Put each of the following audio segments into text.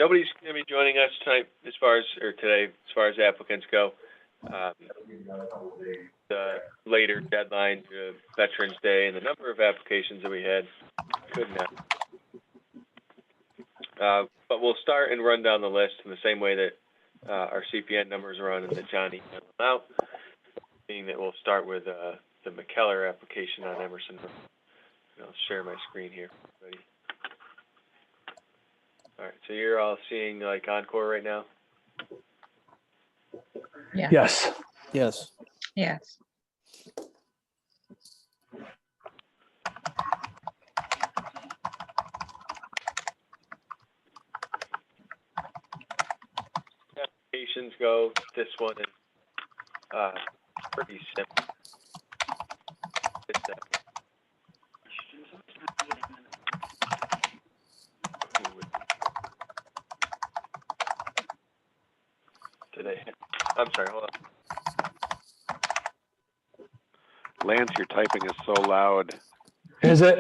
nobody's going to be joining us tonight today as far as applicants go. The later deadline to Veterans Day and the number of applications that we had couldn't but we'll start and run down the list in the same way that our CPN numbers run and that Johnny emailed them out, meaning that we'll start with the McKellar application on Emerson. I'll share my screen here. Ready? All right, so you're all seeing like Encore right now? Yeah. Yes. Yes. Yes. Applications go. This one is pretty simple. I'm sorry, hold on. Lance, your typing is so loud. Is it?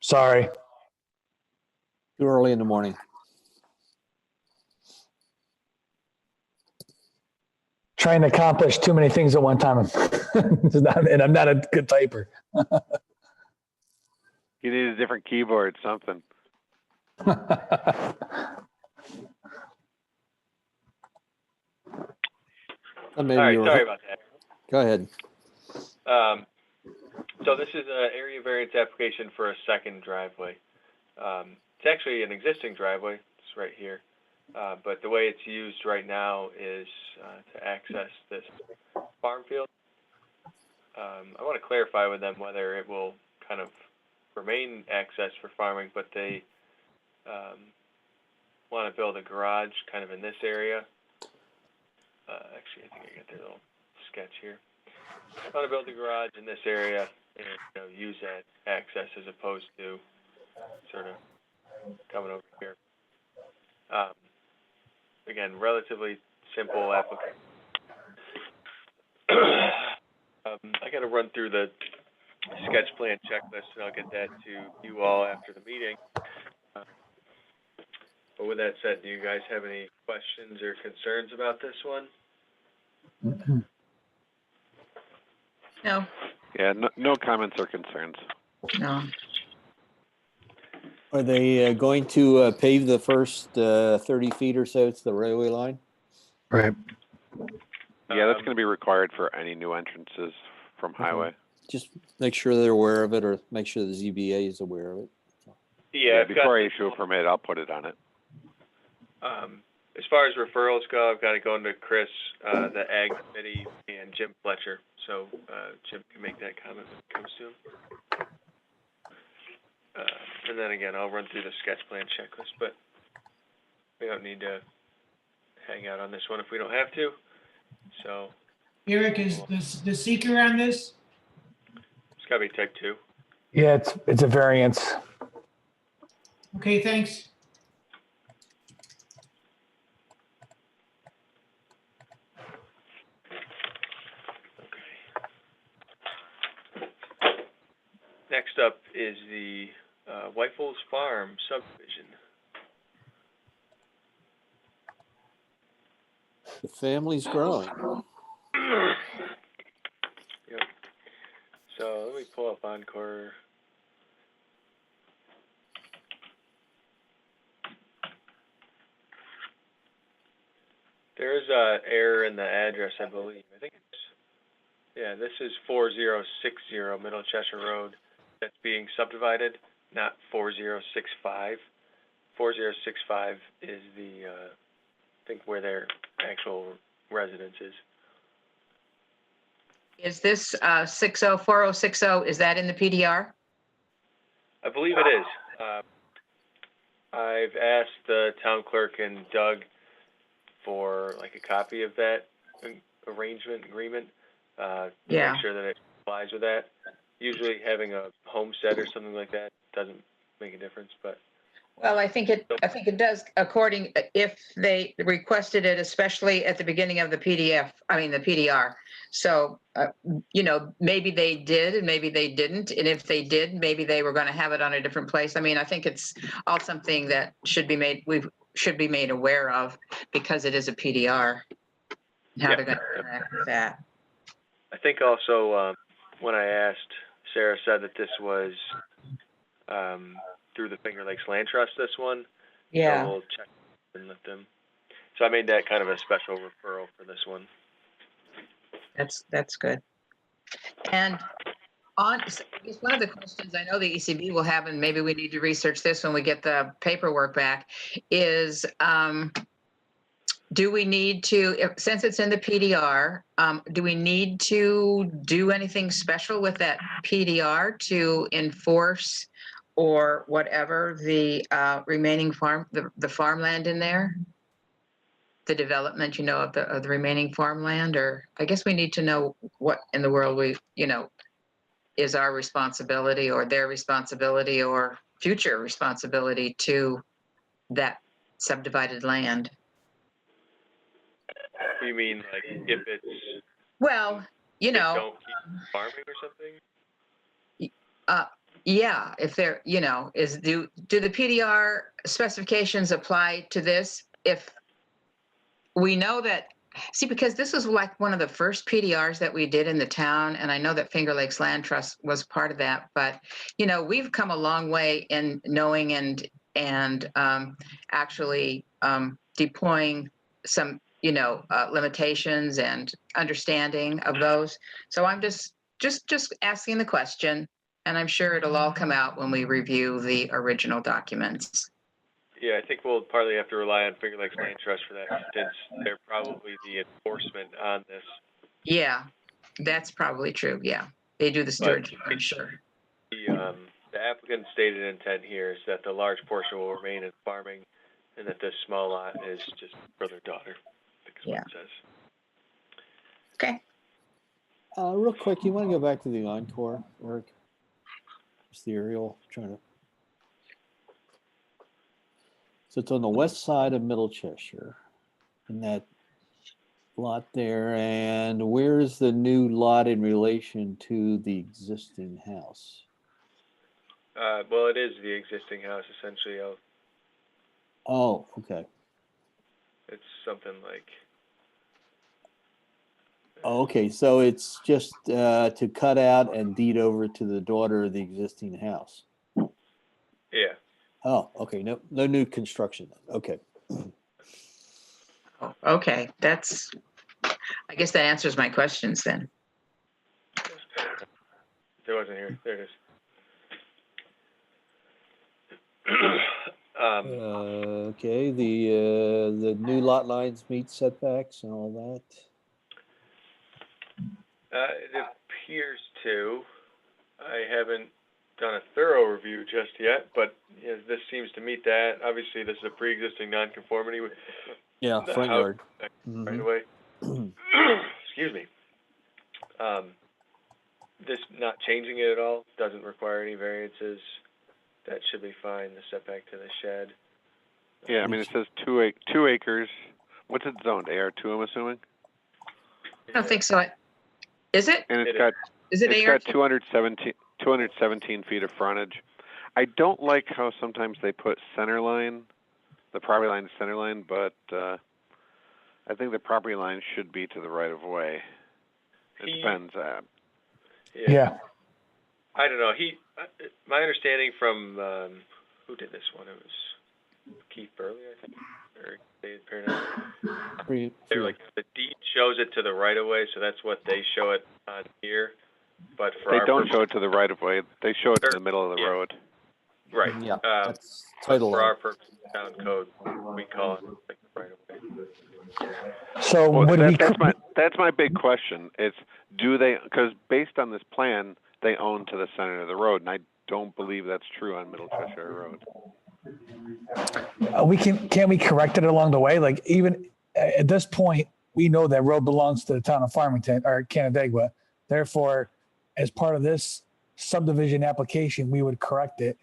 Sorry. Too early in the morning. Trying to accomplish too many things at one time. And I'm not a good typer. You need a different keyboard, something. Maybe All right, you were- sorry about that. Go ahead. So this is an area variance application for a second driveway. It's actually an existing driveway. It's right here. But the way it's used right now is to access this farm field. I want to clarify with them whether it will kind of remain access for farming, but they want to build a garage kind of in this area. Actually, I think I got their little sketch here. I want to build a garage in this area and use that access as opposed to sort of coming over here. Again, relatively simple application. I got to run through the sketch plan checklist, and I'll get that to you all after the meeting. But with that said, do you guys have any questions or concerns about this one? No, Yeah, no comments or concerns. no. Are they going to pave the first 30 feet or so to the railway line? Right. Yeah, that's going to be required for any new entrances from highway. Just make sure they're aware of it, or make sure the ZBA is aware of it. Yeah, Before I issue a permit, I'll put it on it. As far as referrals go, I've got to go into Chris, the Ag Committee, and Jim Fletcher. So Jim can make that comment when it comes to him. And then again, I'll run through the sketch plan checklist, but we don't need to hang out on this one if we don't have to. So Eric, is the seeker on this? it's got to be type 2. Yeah, it's a variance. Okay, thanks. Next up is the Whitefalls Farm subdivision. The family's growing. Yep. So let me pull up Encore. There is an error in the address, I believe. I think this is 4060 Middle Cheshire Road that's being subdivided, not 4065. 4065 is the, I think, where their actual residence is. Is this 4060, is that in the PDR? I believe it is. I've asked the town clerk and Doug for like a copy of that agreement to make sure that it complies with that. Usually having a homestead or something like that doesn't make a difference, but Well, I think it does according, if they requested it, especially at the beginning of the PDF, I mean, the PDR. So, maybe they did and maybe they didn't. And if they did, maybe they were going to have it on a different place. I mean, I think it's all something that should be made aware of because it is a PDR. and How Yeah. they're going to interact with that. I think also, when I asked, Sarah said that this was, through the Finger Lakes Land Trust, this one. So Yeah. we'll check and let them. So I made that kind of a special referral for this one. That's good. And I guess one of the questions I know the ECB will have, and maybe we need to research this when we get the paperwork back, is do we need to, since it's in the PDR, do we need to do anything special with that PDR to enforce or whatever the remaining the farmland in there? The development, of the remaining farmland, or I guess we need to know what in the world is our responsibility or their responsibility or future responsibility to that subdivided land. You mean like if it's Well, they don't keep farming or something? yeah, if they're, do the PDR specifications apply to this? If we know that, see, because this was like one of the first PDRs that we did in the town, and I know that Finger Lakes Land Trust was part of that, but, we've come a long way in knowing and actually deploying some, limitations and understanding of those. So I'm just asking the question, and I'm sure it'll all come out when we review the original documents. Yeah, I think we'll partly have to rely on Finger Lakes Land Trust for that, since they're probably the enforcement on this. Yeah, that's probably true. Yeah, they do the stewardship, I'm sure. The applicant's stated intent here is that the large portion will remain in farming, and that this small lot is just for their daughter. I think is what it says. Okay. Real quick, you want to go back to the Encore, Eric? Just the aerial, trying to. So it's on the west side of Middle Cheshire, in that lot there. And where's the new lot in relation to the existing house? Well, it is the existing house, essentially. Oh, okay. It's something like, Okay, so it's just to cut out and deed over to the daughter of the existing house. yeah. Oh, okay. No new construction. Okay. Oh, okay, I guess that answers my questions then. There wasn't here. There it is. Okay. The new lot lines meet setbacks and all that. It appears to. I haven't done a thorough review just yet, but this seems to meet that. Obviously, this is a pre-existing nonconformity with Yeah, the front house yard. right away. Excuse me. This not changing it at all doesn't require any variances. That should be fine. The setback to the shed. Yeah, I mean, it says 2 acres. What's it zoned? AR2, I'm assuming? I don't think so. Is it? And It Is it it's AR? got 217 feet of frontage. I don't like how sometimes they put center line, the property line is center line, but I think the property line should be to the right of way. It depends. Yeah. I don't know. My understanding from who did this one? It was Keith Burley, I think, or David Perrin. They were like, the deed shows it to the right of way, so that's what they show it on here. But for They our don't purpose- show it to the right of way. They show it to the middle of the Yeah. road. right. Yeah, But that's title for line. our purpose, town code, we call it like the right of way. So Well, would we, that's my big question. It's because based on this plan, they own to the center of the road, and I don't believe that's true on Middle Cheshire Road. can we correct it along the way? Like even at this point, we know that road belongs to the town of Farmington or Canandaigua. Therefore, as part of this subdivision application, we would correct it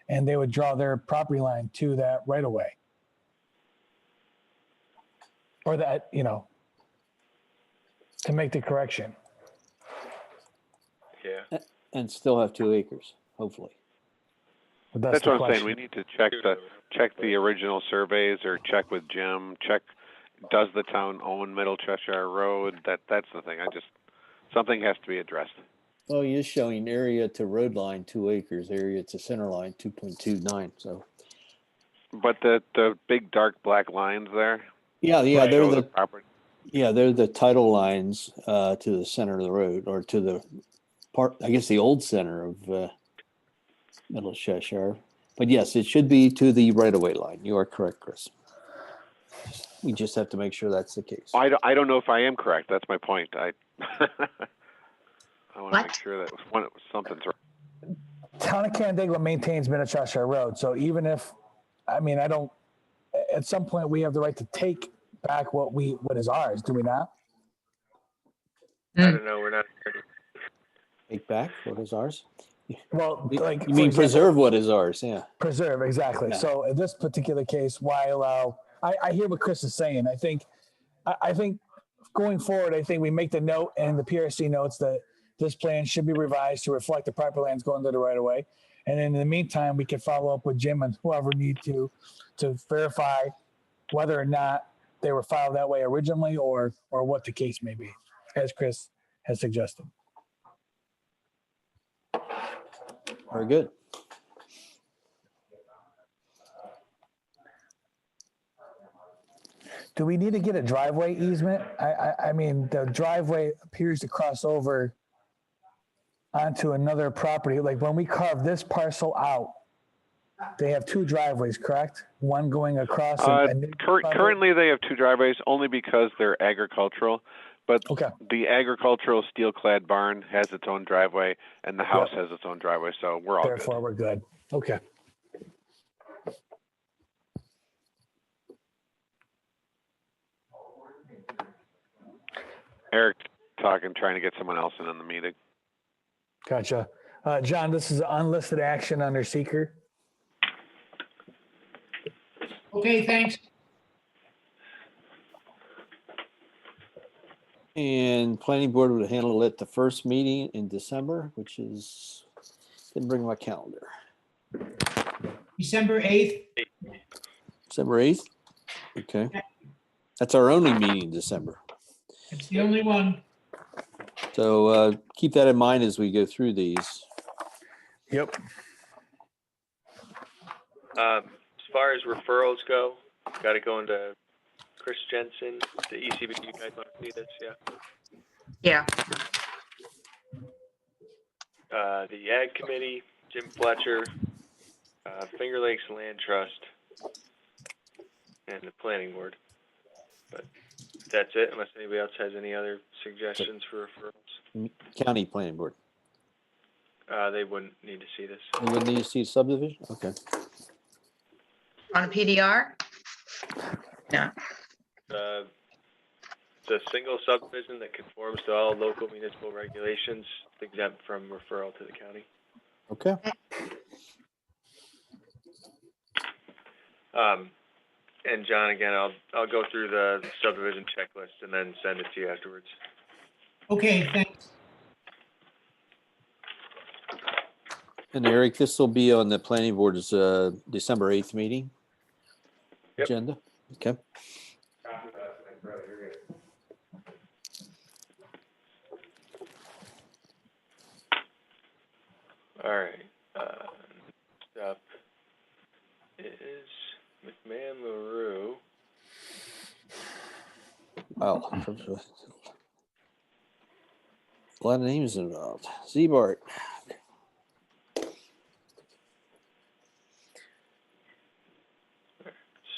and they would draw their property line to that right away. Or that, to make the correction. Yeah. And still have 2 acres, hopefully. But That's the what I'm saying. question. We need to check the original surveys, or check with Jim. Check, does the town own Middle Cheshire Road? That's the thing. Something has to be addressed. Well, you're showing area to road line 2 acres, area to center line 2.29. So But the big dark black lines there. yeah, show they're the property. they're the title lines to the center of the road, or to the part, I guess, the old center of Middle Cheshire. But yes, it should be to the right-of-way line. You are correct, Chris. We just have to make sure that's the case. I don't know if I am correct. That's my point. I want to make What? sure that something's right. Town of Canandaigua maintains Middle Cheshire Road, so even if, I don't, at some point, we have the right to take back what is ours, do we not? I don't know, we're not. Take back what is ours. Well, You like. mean for example, preserve what is ours? Yeah. Preserve, exactly. Yeah. So in this particular case, why allow, I hear what Chris is saying. I think going forward, I think we make the note and the PRC notes that this plan should be revised to reflect the proper lands going to the right of way. And in the meantime, we can follow up with Jim and whoever need to verify whether or not they were filed that way originally, or what the case may be, as Chris has suggested. Very good. Do we need to get a driveway easement? I mean, the driveway appears to cross over onto another property. Like when we carve this parcel out, they have 2 driveways, correct? One going across. a new property? Currently, they have 2 driveways only because they're agricultural. But Okay. the agricultural steel-clad barn has its own driveway, and the house has its own driveway. So we're all Therefore, good. we're good. Okay. Eric talking, trying to get someone else in on the meeting. Gotcha. John, this is unlisted action under seeker. Okay, thanks. And planning board would handle it the first meeting in December, which is, didn't bring my calendar. December 8th. December 8th? Okay. That's our only meeting in December. It's the only one. So keep that in mind as we go through these. Yep. As far as referrals go, got to go into Chris Jensen, the ECB. You guys want to see this? Yeah. Yeah. The Ag Committee, Jim Fletcher, Finger Lakes Land Trust, and the Planning Board. But that's it, unless anybody else has any other suggestions for referrals. County planning board. They wouldn't need to see this. And when do you see subdivision? Okay. On a PDR? No. It's a single subdivision that conforms to all local municipal regulations, exempt from referral to the county. Okay. And John, again, I'll go through the subdivision checklist and then send it to you afterwards. Okay, thanks. And Eric, this will be on the planning board's December 8th meeting Yep. agenda. Okay. All right. Next up is McMahon LaRue. Wow. A lot of names involved. Z-Bart.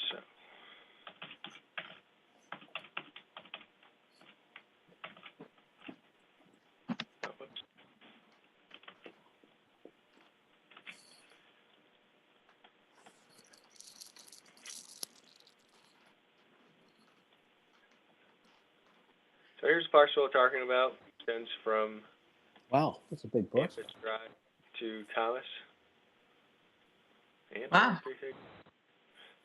So. Oh, whoops. So here's the parcel we're talking about. Extends from Wow, that's a big parcel. Campus Drive to Thomas. and Wow. 26 acres.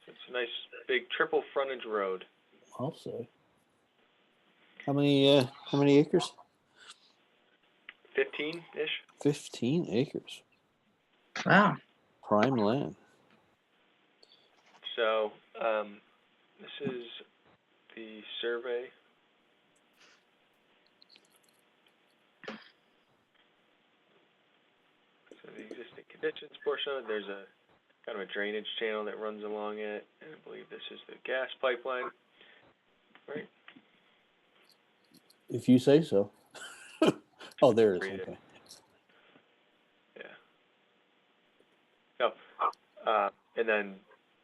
It's a nice big triple frontage road. I'll say. How many acres? 15-ish. 15 acres. Wow. Prime land. So, this is the survey. So the existing conditions portion of it, there's a kind of a drainage channel that runs along it, and I believe this is the gas pipeline. Right? If you say so. Oh, there it is. Read it. Okay. Yeah. Oh, and then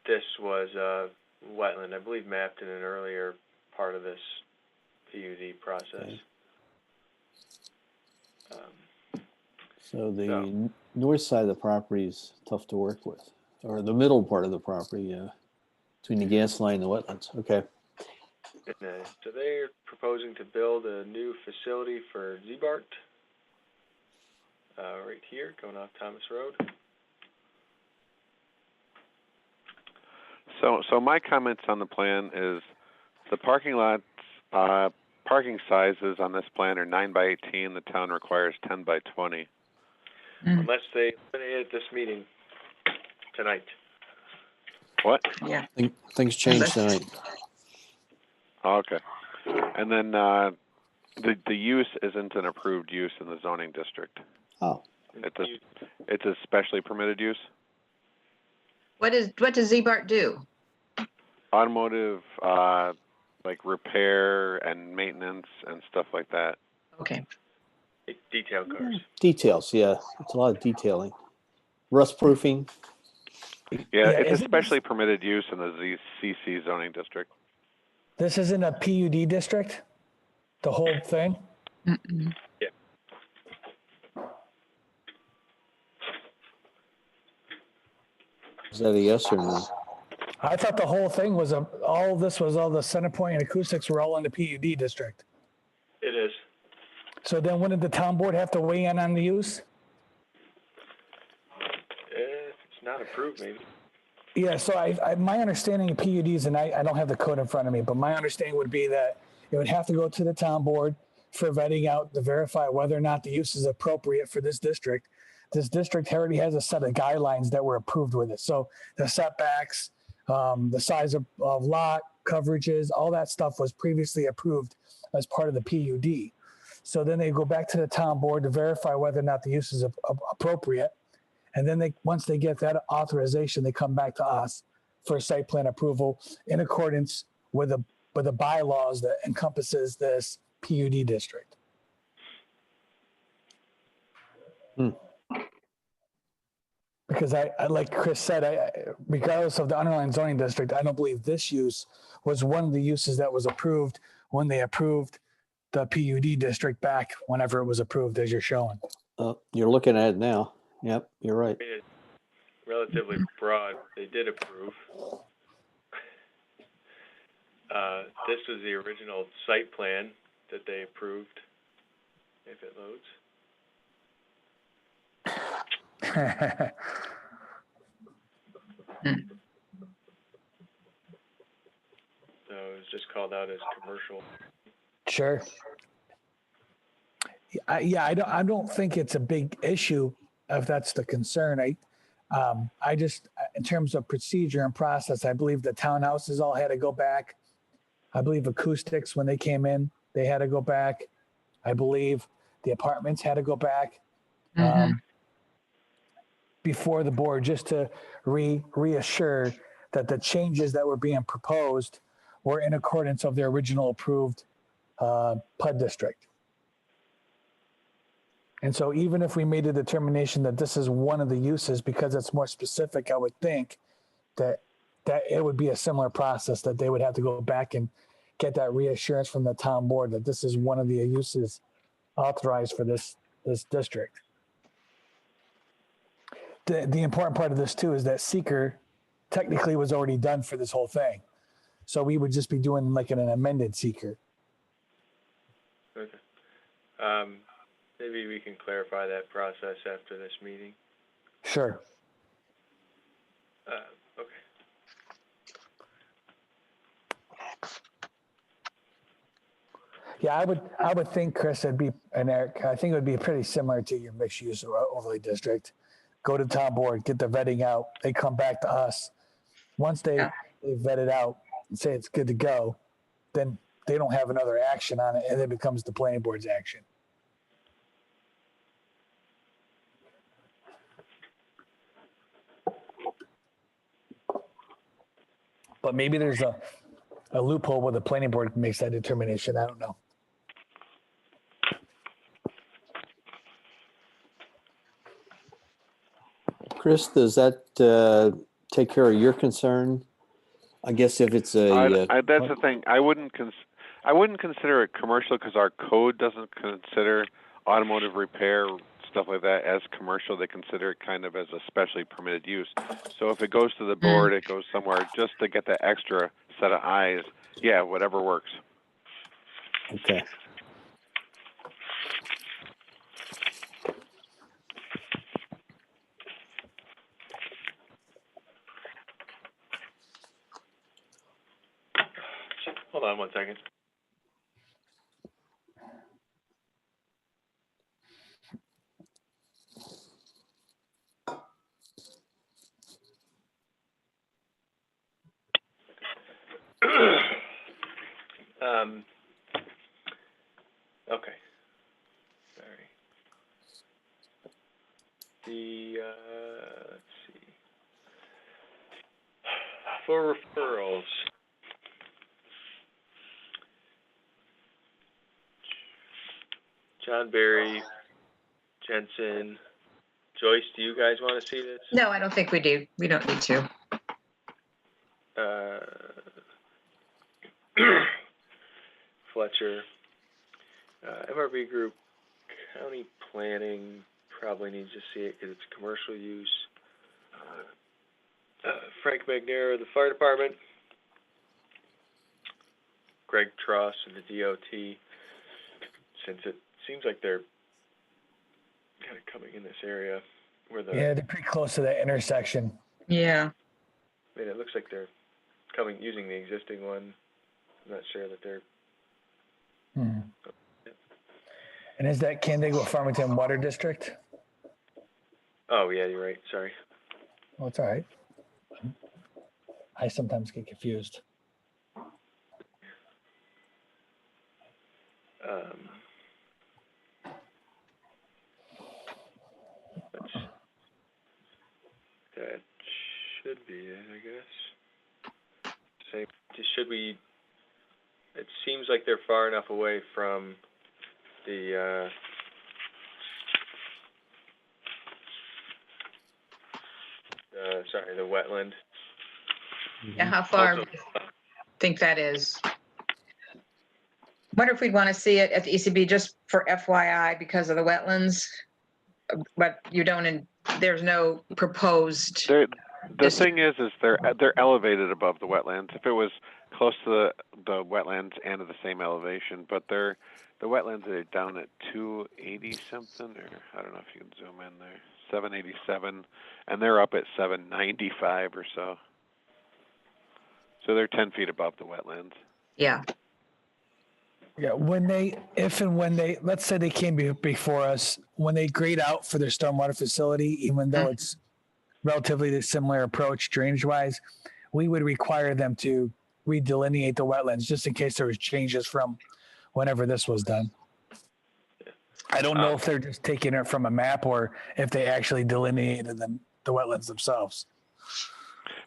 this was wetland, I believe, mapped in an earlier part of this PUD process. Okay. So- So the north side of the property is tough to work with, or the middle part of the property, between the gas line and the wetlands. Okay. And, so they're proposing to build a new facility for Zbart, right here, going off Thomas Road. So my comments on the plan is the parking lots, parking sizes on this plan are 9 by 18. The town requires 10 by 20. Mm. Unless they eliminate at this meeting tonight. What? Yeah. Things changed Unless- tonight. Okay. And then the use isn't an approved use in the zoning district. Oh, It's a specially permitted use. What does Zbart do? Automotive, like repair and maintenance and stuff like that. Okay. Detail cars. details. Yeah, it's a lot of detailing. Rust proofing. Yeah, it's a isn't specially permitted use in the ZCC zoning district. This isn't a PUD district? The whole thing? Mm-mm. Is that a yes or no? I thought the whole thing was all the center point and acoustics were all in the PUD district. It is. So then wouldn't the town board have to weigh in on the use? If it's not approved, maybe. Yeah, so my understanding of PUDs, and I don't have the code in front of me, but my understanding would be that it would have to go to the town board for vetting out to verify whether or not the use is appropriate for this district. This district already has a set of guidelines that were approved with it. So the setbacks, the size of lot, coverages, all that stuff was previously approved as part of the PUD. So then they go back to the town board to verify whether or not the use is appropriate. And then once they get that authorization, they come back to us for site plan approval in accordance with the bylaws that encompasses this PUD district. Because I like Chris said, regardless of the underlying zoning district, I don't believe this use was one of the uses that was approved when they approved the PUD district back whenever it was approved, as you're showing. You're looking at it now. Yep, you're right. I mean, it's relatively broad. They did approve. This was the original site plan that they approved, if it loads. So it was just called out as commercial. Sure. I don't think it's a big issue if that's the concern. I just, in terms of procedure and process, I believe the townhouses all had to go back. I believe acoustics, when they came in, they had to go back. I believe the apartments had to go back Mhm. before the board, just to reassure that the changes that were being proposed were in accordance of the original approved PUD district. And so even if we made a determination that this is one of the uses, because it's more specific, I would think that it would be a similar process, that they would have to go back and get that reassurance from the town board that this is one of the uses authorized for this district. The important part of this too is that seeker technically was already done for this whole thing. So we would just be doing like an amended seeker. Okay. Maybe we can clarify that process after this meeting. Sure. Okay. Yeah, I would think, Chris, it'd be, and Eric, I think it would be pretty similar to your mixed use overlay district. Go to town board, get the vetting out, they come back to us. Once Yeah. they vet it out and say it's good to go, then they don't have another action on it, and it becomes the planning board's action. But maybe there's a loophole where the planning board makes that determination. I don't know. Chris, does that take care of your concern? I guess if it's a That's the thing. I wouldn't consider it commercial because our code doesn't consider automotive repair stuff like that as commercial. They consider it kind of as a specially permitted use. So if it goes to the board, it goes somewhere just to get that extra set of eyes. Yeah, whatever works. okay. Hold on 1 second. Okay. Sorry. Let's see. For referrals. John Barry, Jensen, Joyce, do you guys want to see this? No, I don't think we do. We don't need to. Fletcher, MRB Group, County Planning probably needs to see it because it's commercial use. Frank McNair, the Fire Department, Greg Tross and the DOT, since it seems like they're kind of coming in this area where Yeah, they're pretty close to that intersection. Yeah. I mean, it looks like they're using the existing one. I'm not sure that they're. Hmm. And is that Canandaigua Farmington Water District? Oh yeah, you're right. Sorry. Oh, it's all right. I sometimes get confused. That should be it, I guess. Same. Should we? It seems like they're far enough away from the. The wetland. Yeah, how far Also, do you think that is? Wonder if we'd want to see it at the ECB just for FYI because of the wetlands, but you don't, there's no proposed. The thing is they're elevated above the wetlands. If it was close to the wetlands and at the same elevation, but the wetlands are down at 280 something, or I don't know if you can zoom in there, 787, and they're up at 795 or so. So they're 10 feet above the wetlands. Yeah. Yeah, if and when they, let's say they came before us, when they grade out for their stormwater facility, even though it's relatively a similar approach drainage-wise, we would require them to redelineate the wetlands just in case there was changes from whenever this was done. I don't know if they're just taking it from a map or if they actually delineated the wetlands themselves.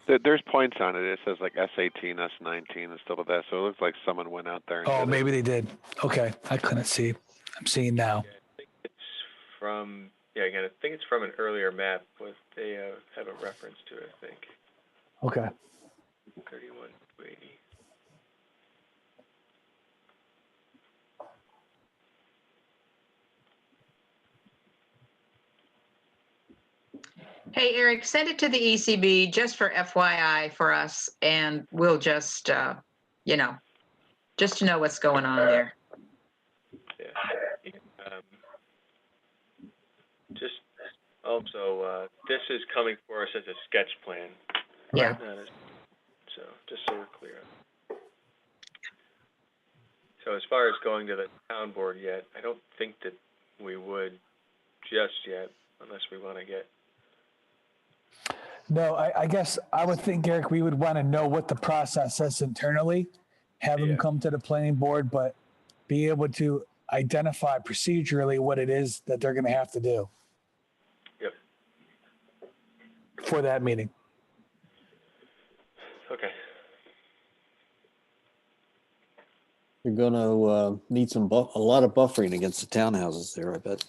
There's points on it. It says like S18, S19, and stuff like that. So it looks like someone went out there. And maybe they did. Okay, I couldn't see. I'm seeing now. I think it's from. Yeah, again, I think it's from an earlier map. They have a reference to it. I think. Okay. 3180. Hey, Eric, send it to the ECB just for FYI for us, and we'll just, just to know what's going on there. Yeah. Just also, this is coming for us as a sketch plan. Yeah. Right. That is, so, just so we're clear. So as far as going to the town board yet, I don't think that we would just yet, unless we want to get, No, I guess I would think, Eric, we would want to know what the process is internally, have them Yeah. come to the planning board, but be able to identify procedurally what it is that they're going to have to do yep, for that meeting. okay. You're gonna need a lot of buffering against the townhouses there, I bet.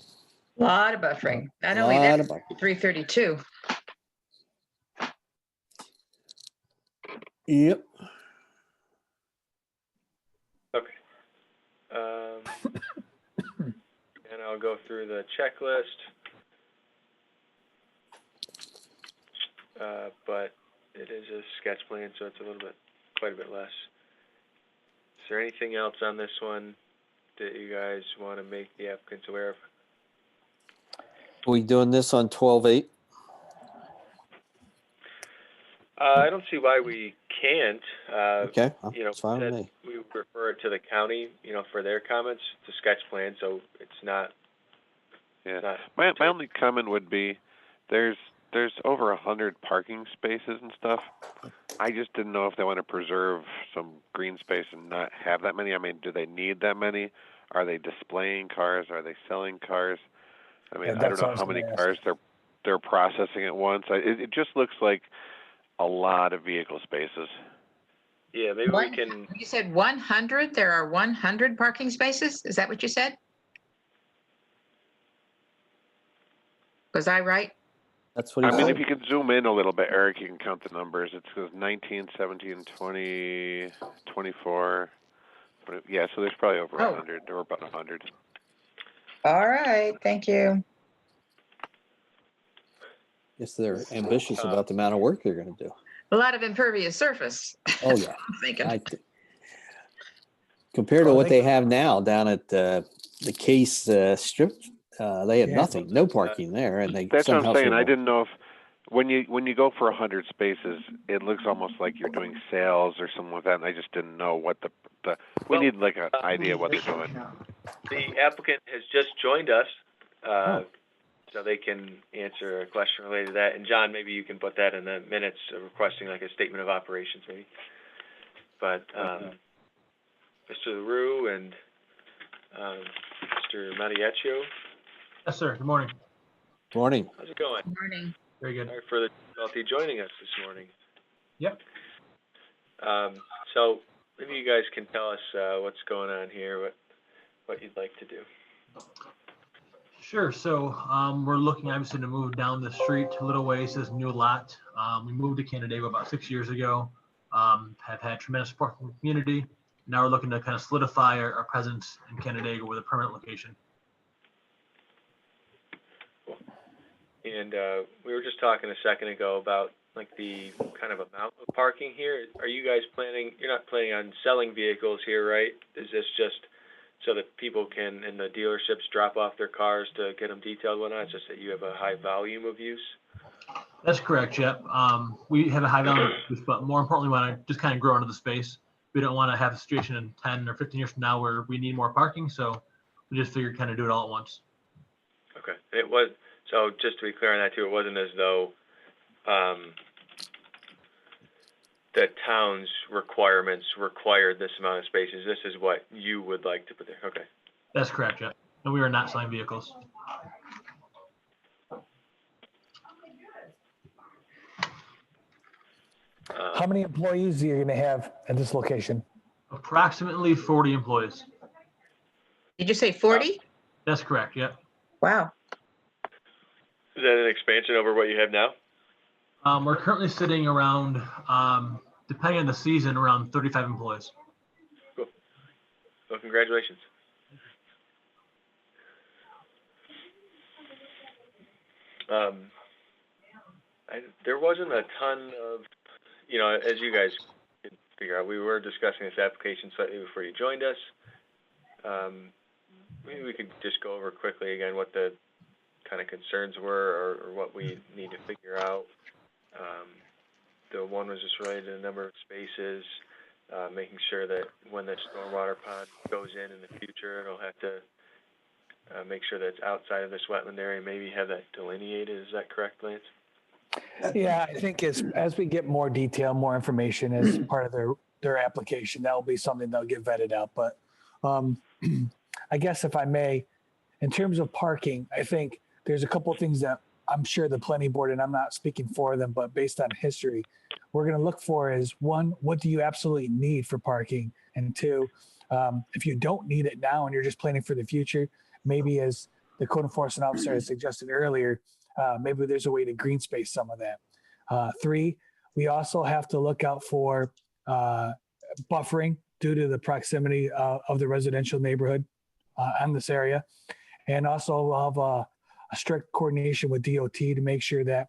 Lot of buffering. Not A only lot that, of buffering. 332. Yep. Okay. And I'll go through the checklist. But it is a sketch plan, so it's quite a bit less. Is there anything else on this one that you guys want to make the applicants aware of? We doing this on 12/8? I don't see why we can't. Okay, You know, that's fine with that me. we would refer it to the county, you know, for their comments. It's a sketch plan, so it's not. Yeah. not My only comment would be, there's over 100 parking spaces and stuff. I just didn't know if they want to preserve some green space and not have that many. I mean, do they need that many? Are they displaying cars? Are they selling cars? I mean, Yeah, I don't that's what I know was how many gonna ask. cars they're processing at once. It just looks like a lot of vehicle spaces. Yeah, maybe we can. You said 100? There are 100 parking spaces? Is that what you said? Was I right? That's what he I mean, said. if you can zoom in a little bit, Eric, you can count the numbers. It goes 19, 17, 20, 24. Yeah, so there's probably over Oh. 100 or about 100. All right, thank you. Guess they're ambitious about the amount of work they're gonna do. A lot of impervious surface. Oh, yeah. I'm thinking. Compared to Well, what they have now down at the Case Strip, they have Yeah. nothing, no parking there, and they That's what somehow I'm saying. I survive. didn't know if when you go for 100 spaces, it looks almost like you're doing sales or something like that. And I just didn't know what we Well, need like an idea what they're doing. The applicant has just joined us, Oh. so they can answer a question related to that. And John, maybe you can put that in the minutes, requesting like a statement of operations, maybe. But Mr. LaRue and Mr. Mattiaccio, Yes, sir. Good morning. Morning. how's it going? Morning. Very good. Sorry for the difficulty joining us this morning. Yep. So maybe you guys can tell us what's going on here, what you'd like to do. Sure. So we're looking obviously to move down the street a little ways, this new lot. We moved to Canandaigua about 6 years ago. Have had tremendous support from the community. Now we're looking to kind of solidify our presence in Canandaigua with a permanent location. And we were just talking a second ago about like the kind of amount of parking here. Are you guys you're not planning on selling vehicles here, right? Is this just so that people can, in the dealerships, drop off their cars to get them detailed, whatnot? It's just that you have a high volume of use? That's correct, Jep. We have a high value, but more importantly, we want to just kind of grow into the space. We don't want to have a situation in 10 or 15 years from now where we need more parking. So we just figured kind of do it all at once. Okay. So just to be clear on that too, it wasn't as though the town's requirements required this amount of spaces. This is what you would like to put there. Okay. That's correct, Jep. And we are not selling vehicles. How many employees are you going to have at this location? Approximately 40 employees. Did you say 40? That's correct, yep. Wow. Is that an expansion over what you have now? We're currently sitting around, depending on the season, around 35 employees. Cool. Well, congratulations. There wasn't a ton of, as you guys can figure out, we were discussing this application slightly before you joined us. Maybe we could just go over quickly again what the kind of concerns were or what we need to figure out. the one was just related to the number of spaces, making sure that when the stormwater pond goes in the future, it'll have to make sure that it's outside of this wetland area, maybe have that delineated. Is that correct, Lance? Yeah, I think as we get more detail, more information as part of their application, that will be something they'll get vetted out. But I guess if I may, in terms of parking, I think there's a couple of things that I'm sure the planning board, and I'm not speaking for them, but based on history, we're going to look for is one, what do you absolutely need for parking? And two, if you don't need it now and you're just planning for the future, maybe as the code enforcement officer has suggested earlier, maybe there's a way to green space some of that. Three, we also have to look out for buffering due to the proximity of the residential neighborhood in this area. And also have a strict coordination with DOT to make sure that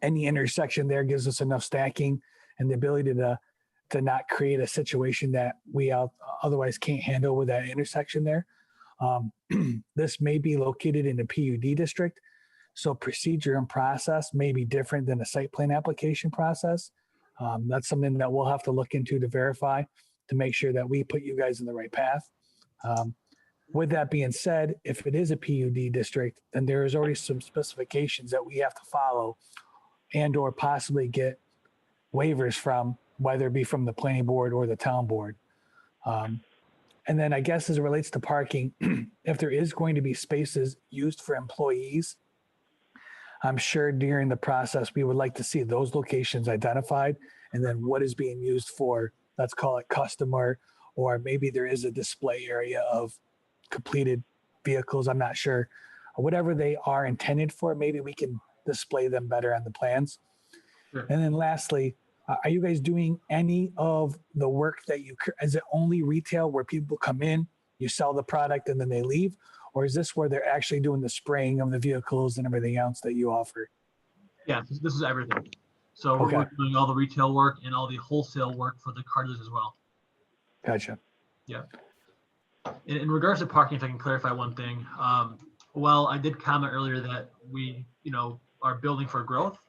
any intersection there gives us enough stacking and the ability to not create a situation that we otherwise can't handle with that intersection there. This may be located in a PUD district, so procedure and process may be different than a site plan application process. That's something that we'll have to look into to verify to make sure that we put you guys in the right path. With that being said, if it is a PUD district, then there is already some specifications that we have to follow and or possibly get waivers from, whether it be from the planning board or the town board. And then I guess as it relates to parking, if there is going to be spaces used for employees, I'm sure during the process, we would like to see those locations identified and then what is being used for, let's call it customer, or maybe there is a display area of completed vehicles. I'm not sure. Whatever they are intended for, maybe we can display them better on the plans. Sure. And then lastly, are you guys doing any of the work that is it only retail where people come in, you sell the product and then they leave? Or is this where they're actually doing the spraying of the vehicles and everything else that you offer? Yeah, this is everything. So Okay. we're doing all the retail work and all the wholesale work for the car dealers as well. Gotcha. Yeah. In regards to parking, if I can clarify one thing, well, I did comment earlier that we, are building for growth.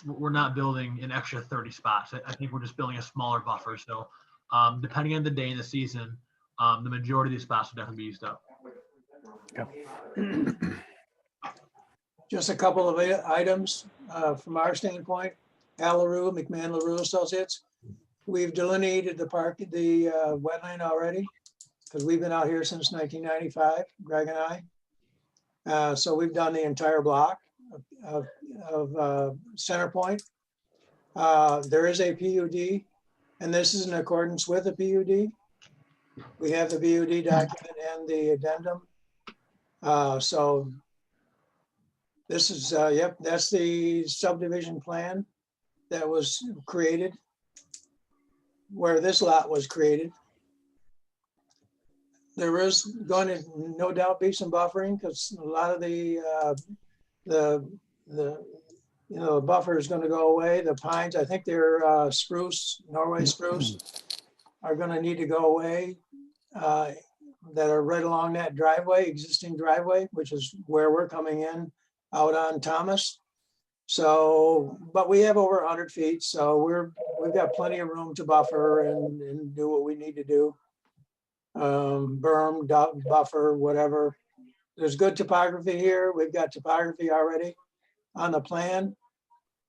We're not building an extra 30 spots. I think we're just building a smaller buffer. So depending on the day and the season, the majority of these spots will definitely be used up. Just a couple of items from our standpoint. Al LaRue, McMahon LaRue Associates. We've delineated the wetland already because we've been out here since 1995, Greg and I. So we've done the entire block of Center Point. There is a PUD, and this is in accordance with the PUD. We have the PUD document and the addendum. So this is, that's the subdivision plan that was created, where this lot was created. There is going to no doubt be some buffering because a lot of the buffer is going to go away. The pines, I think they're spruce, Norway spruce, are going to need to go away. That are right along that driveway, existing driveway, which is where we're coming in out on Thomas. So, but we have over 100 feet, so we've got plenty of room to buffer and do what we need to do. Berm, buffer, whatever. There's good topography here. We've got topography already on the plan.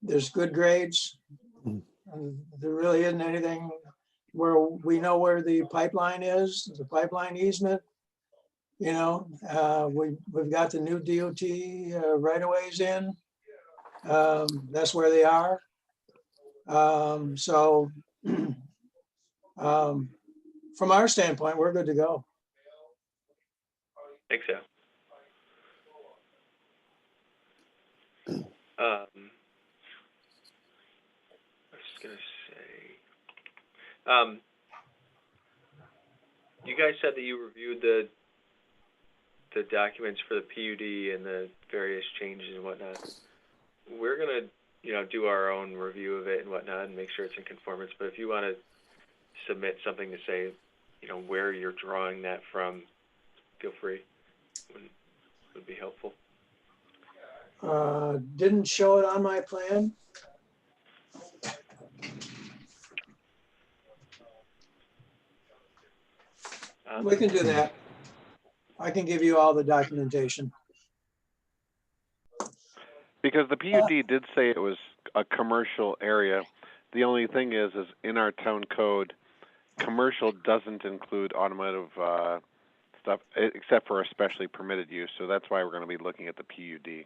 There's good grades. There really isn't anything where we know where the pipeline is, the pipeline easement. We've got the new DOT right-of-ways in. That's where they are. From our standpoint, we're good to go. I think so. I was just gonna say, you guys said that you reviewed the documents for the PUD and the various changes and whatnot. We're gonna, do our own review of it and whatnot and make sure it's in conformance. But if you want to submit something to say, where you're drawing that from, feel free. Would be helpful. Didn't show it on my plan. Tom? We can do that. I can give you all the documentation. Because the PUD did say it was a commercial area. The only thing is in our town code, commercial doesn't include automotive stuff except for especially permitted use. So that's why we're going to be looking at the PUD.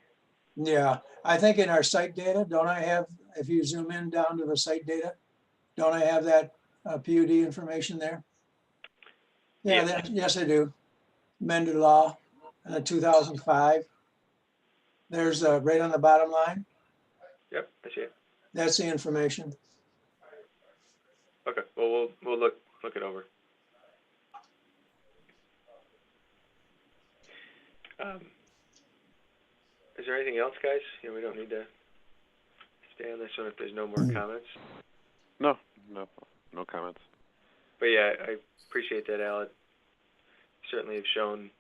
Yeah, I think in our site data, don't I have, if you zoom in down to the site data, don't I have that PUD information there? Yeah, Yeah. yes, I do. Amended law, 2005. There's right on the bottom line. Yep, I see it. That's the information. Okay, well, we'll look it over. Is there anything else, guys? We don't need to stay on this one if there's no more comments. No comments. But yeah, I appreciate that, Al. You certainly have shown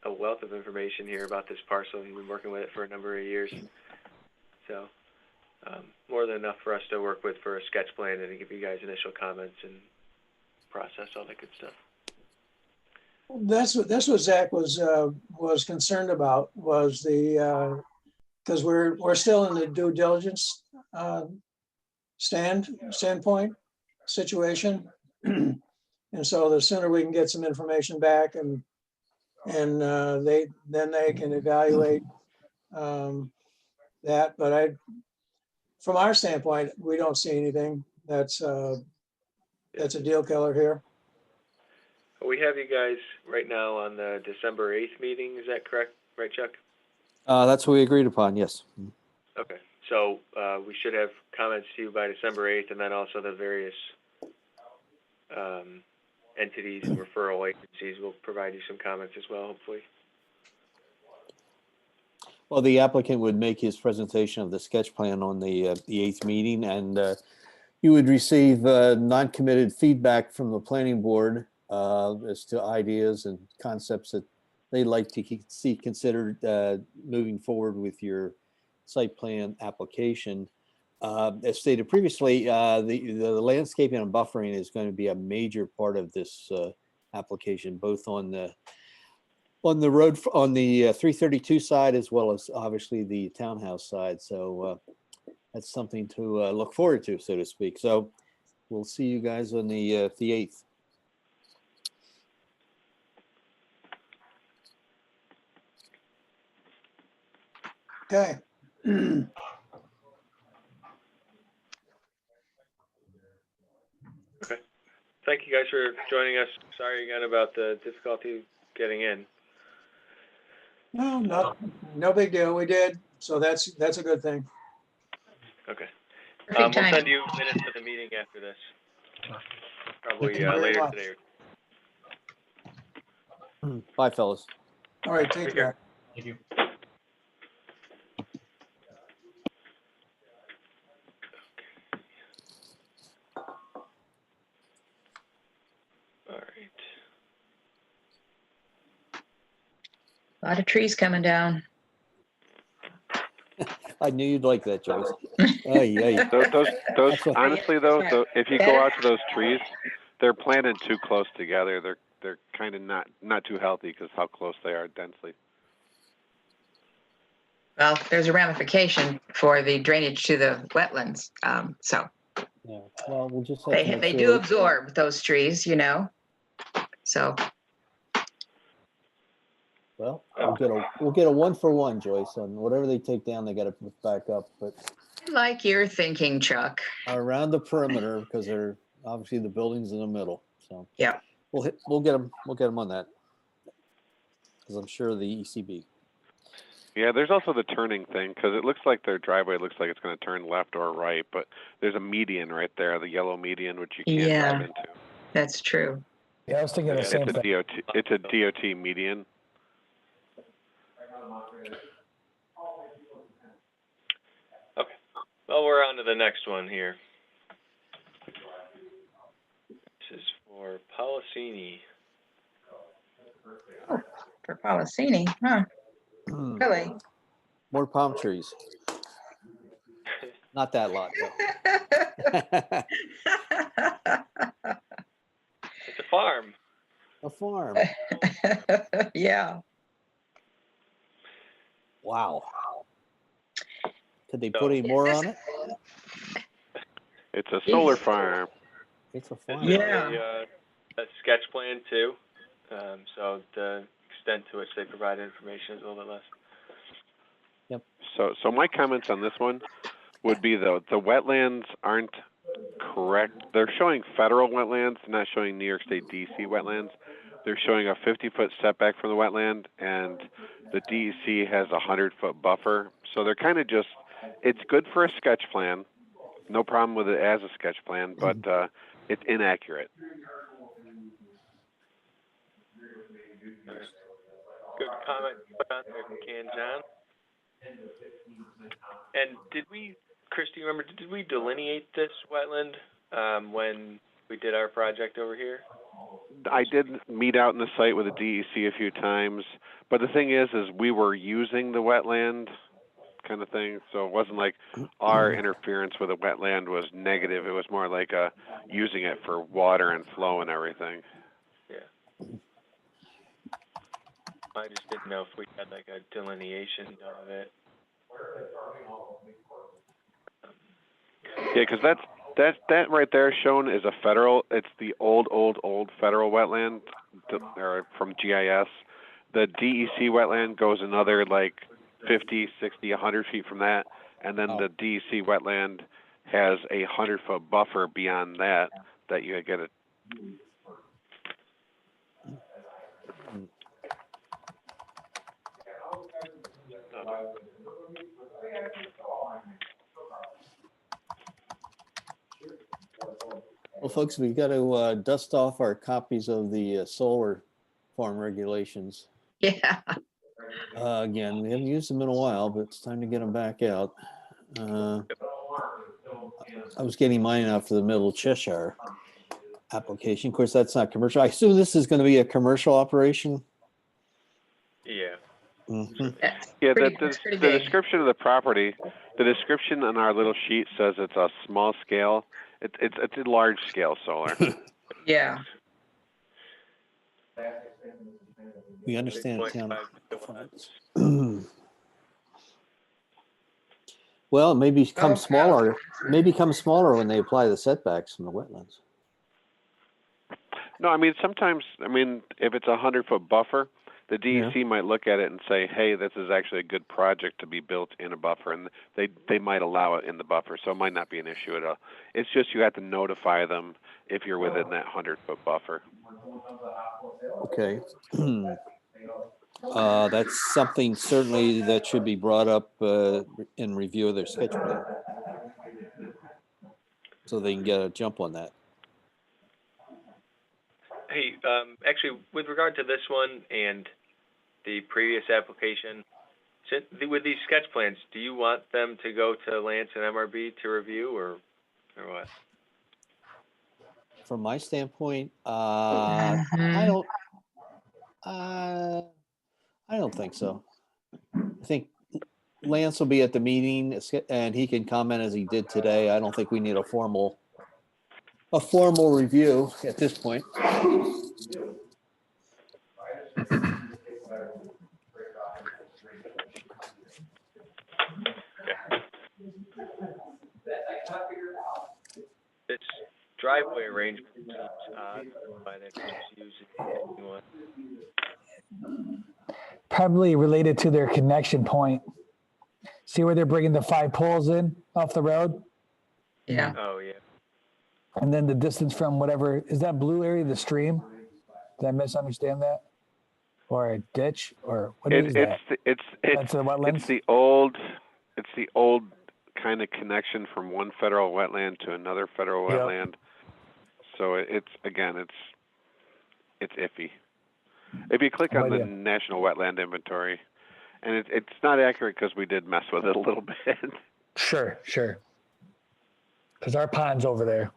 a wealth of information here about this parcel. You've been working with it for a number of years. So more than enough for us to work with for a sketch plan and to give you guys initial comments and process all that good stuff. That's what Zach was concerned about, was the because we're still in the due diligence standpoint situation. And so the sooner we can get some information back and they can evaluate that. But from our standpoint, we don't see anything that's a deal killer here. We have you guys right now on the December 8th meeting. Is that correct? Right, Chuck? That's what we agreed upon, yes. Okay. So we should have comments to you by December 8th, and then also the various entities and referral agencies will provide you some comments as well, hopefully. Well, the applicant would make his presentation of the sketch plan on the 8th meeting, and you would receive non-committed feedback from the planning board as to ideas and concepts that they'd like to see considered moving forward with your site plan application. As stated previously, the landscaping and buffering is going to be a major part of this application, both on the road, on the 332 side, as well as obviously the townhouse side. So that's something to look forward to, so to speak. So we'll see you guys on the 8th. Okay. Okay. Thank you guys for joining us. Sorry again about the difficulty getting in. No big deal. We did. So that's a good thing. Okay. Perfect We'll timing. send you minutes for the meeting after this. Probably Thank you very later much. today. Bye, fellas. All right, take Take care. care. Thank you. All right. A lot of trees coming down. I knew you'd like that, Joyce. Ay. Those That's what- honestly though, if you go out to those trees, they're planted too close together. They're kind of not too healthy because how close they are densely. Well, there's a ramification for the drainage to the wetlands. So Yeah. Well, we'll just have to make they sure- do absorb those trees, So Well, we'll get a 1-for-1, Joyce, on whatever they take down. They got to put back up, but I like your thinking, Chuck. around the perimeter, because they're obviously the buildings in the middle. So Yeah. we'll get them on that, because I'm sure the ECB. Yeah, there's also the turning thing because it looks like their driveway looks like it's going to turn left or right, but there's a median right there, the yellow median, which you can't Yeah. drive into. That's true. Yeah, I was thinking the same It's a thing. DOT. It's a DOT median. Okay. Well, we're on to the next one here. This is for Policini. For Policini, huh? Really? More palm trees. Not that lot, though. It's a farm. farm. Yeah. Wow. Could they put any more on it? It's a solar farm. It's a This farm. is Yeah. a sketch plan too. So the extent to which they provide information is a little bit less. So my comments on this one would be though the wetlands aren't correct. They're showing federal wetlands, not showing New York State DC wetlands. They're showing a 50-foot setback from the wetland, and the DEC has a 100-foot buffer. So they're kind of just. It's good for a sketch plan. No problem with it as a sketch plan, but it's inaccurate. Good comment on there, Ken John. And Chris, do you remember, did we delineate this wetland when we did our project over here? I did meet out in the site with the DEC a few times, but the thing is we were using the wetland kind of thing, so it wasn't like our interference with the wetland was negative. It was more like using it for water and flow and everything. Yeah. I just didn't know if we had like a delineation of it. Yeah, because that right there shown is a federal. It's the old federal wetland, or from GIS. The DEC wetland goes another like 50, 60, 100 feet from that, and then the DEC wetland has a 100-foot buffer beyond that you get it. Well, folks, we've got to dust off our copies of the solar farm regulations. Yeah. Again, we haven't used them in a while, but it's time to get them back out. I was getting mine out for the Middle Cheshire application. Of course, that's not commercial. I assume this is going to be a commercial operation. Yeah. Mhm. Yeah, Pretty the big. description of the property, the description on our little sheet says it's a small scale. It's a large scale solar. Yeah. We understand it, town. 0.5 Well, it may become Oh, smaller. May become smaller when they apply the setbacks from the wetlands. No, I mean sometimes. I mean, if it's a 100-foot buffer, the DEC might look at it and say, "Hey, this is actually a good project to be built in a buffer," and they might allow it in the buffer. So it might not be an issue at all. It's just you have to notify them if you're within that 100-foot buffer. Okay. That's something certainly that should be brought up in review of their sketch plan, so they can get a jump on that. Hey, actually, with regard to this one and the previous application, with these sketch plans, do you want them to go to Lance and MRB to review, or what? From my standpoint, Mhm. I don't think so. I think Lance will be at the meeting and he can comment as he did today. I don't think we need a formal review at this point. This driveway arrangement seems odd. Why they're just using one. Probably related to their connection point. See where they're bringing the 5 poles in off the road? Yeah. Oh yeah. And then the distance from whatever, is that blue area the stream? Did I misunderstand that? Or a ditch, or what is that? That's the wetlands? It's the old kind of connection from one federal wetland to another federal Yep. wetland. So it's iffy. If you click on the National Wetland Inventory, and it's not accurate because we did mess with it a little bit. Sure. Because our pond's over there.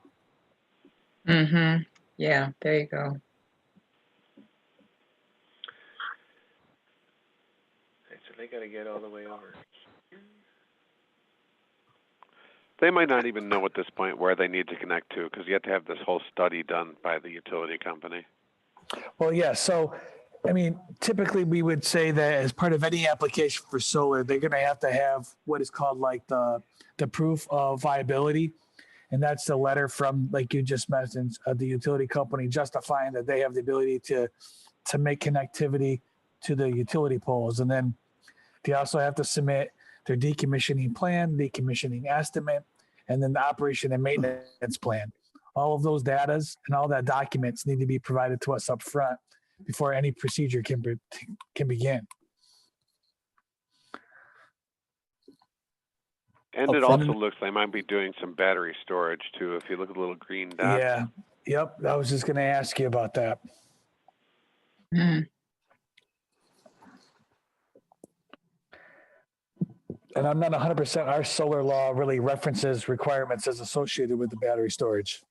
Mm-hmm. Yeah, there you go. So they got to get all the way over. They might not even know at this point where they need to connect to, because you have to have this whole study done by the utility company. Well, yeah, so, I mean, typically we would say that as part of any application for solar, they're gonna have to have what is called like the proof of viability. And that's the letter from, like you just mentioned, the utility company justifying that they have the ability to make connectivity to the utility poles. And then they also have to submit their decommissioning plan, decommissioning estimate, and then the operation and maintenance plan. All of those datas and all that documents need to be provided to us up front before any procedure can begin. And it Upfront. also looks like they might be doing some battery storage too, if you look at the little green dot. Yeah, yep. I was just going to ask you about that. Hmm. And I'm not 100%. Our solar law really references requirements as associated with the battery storage.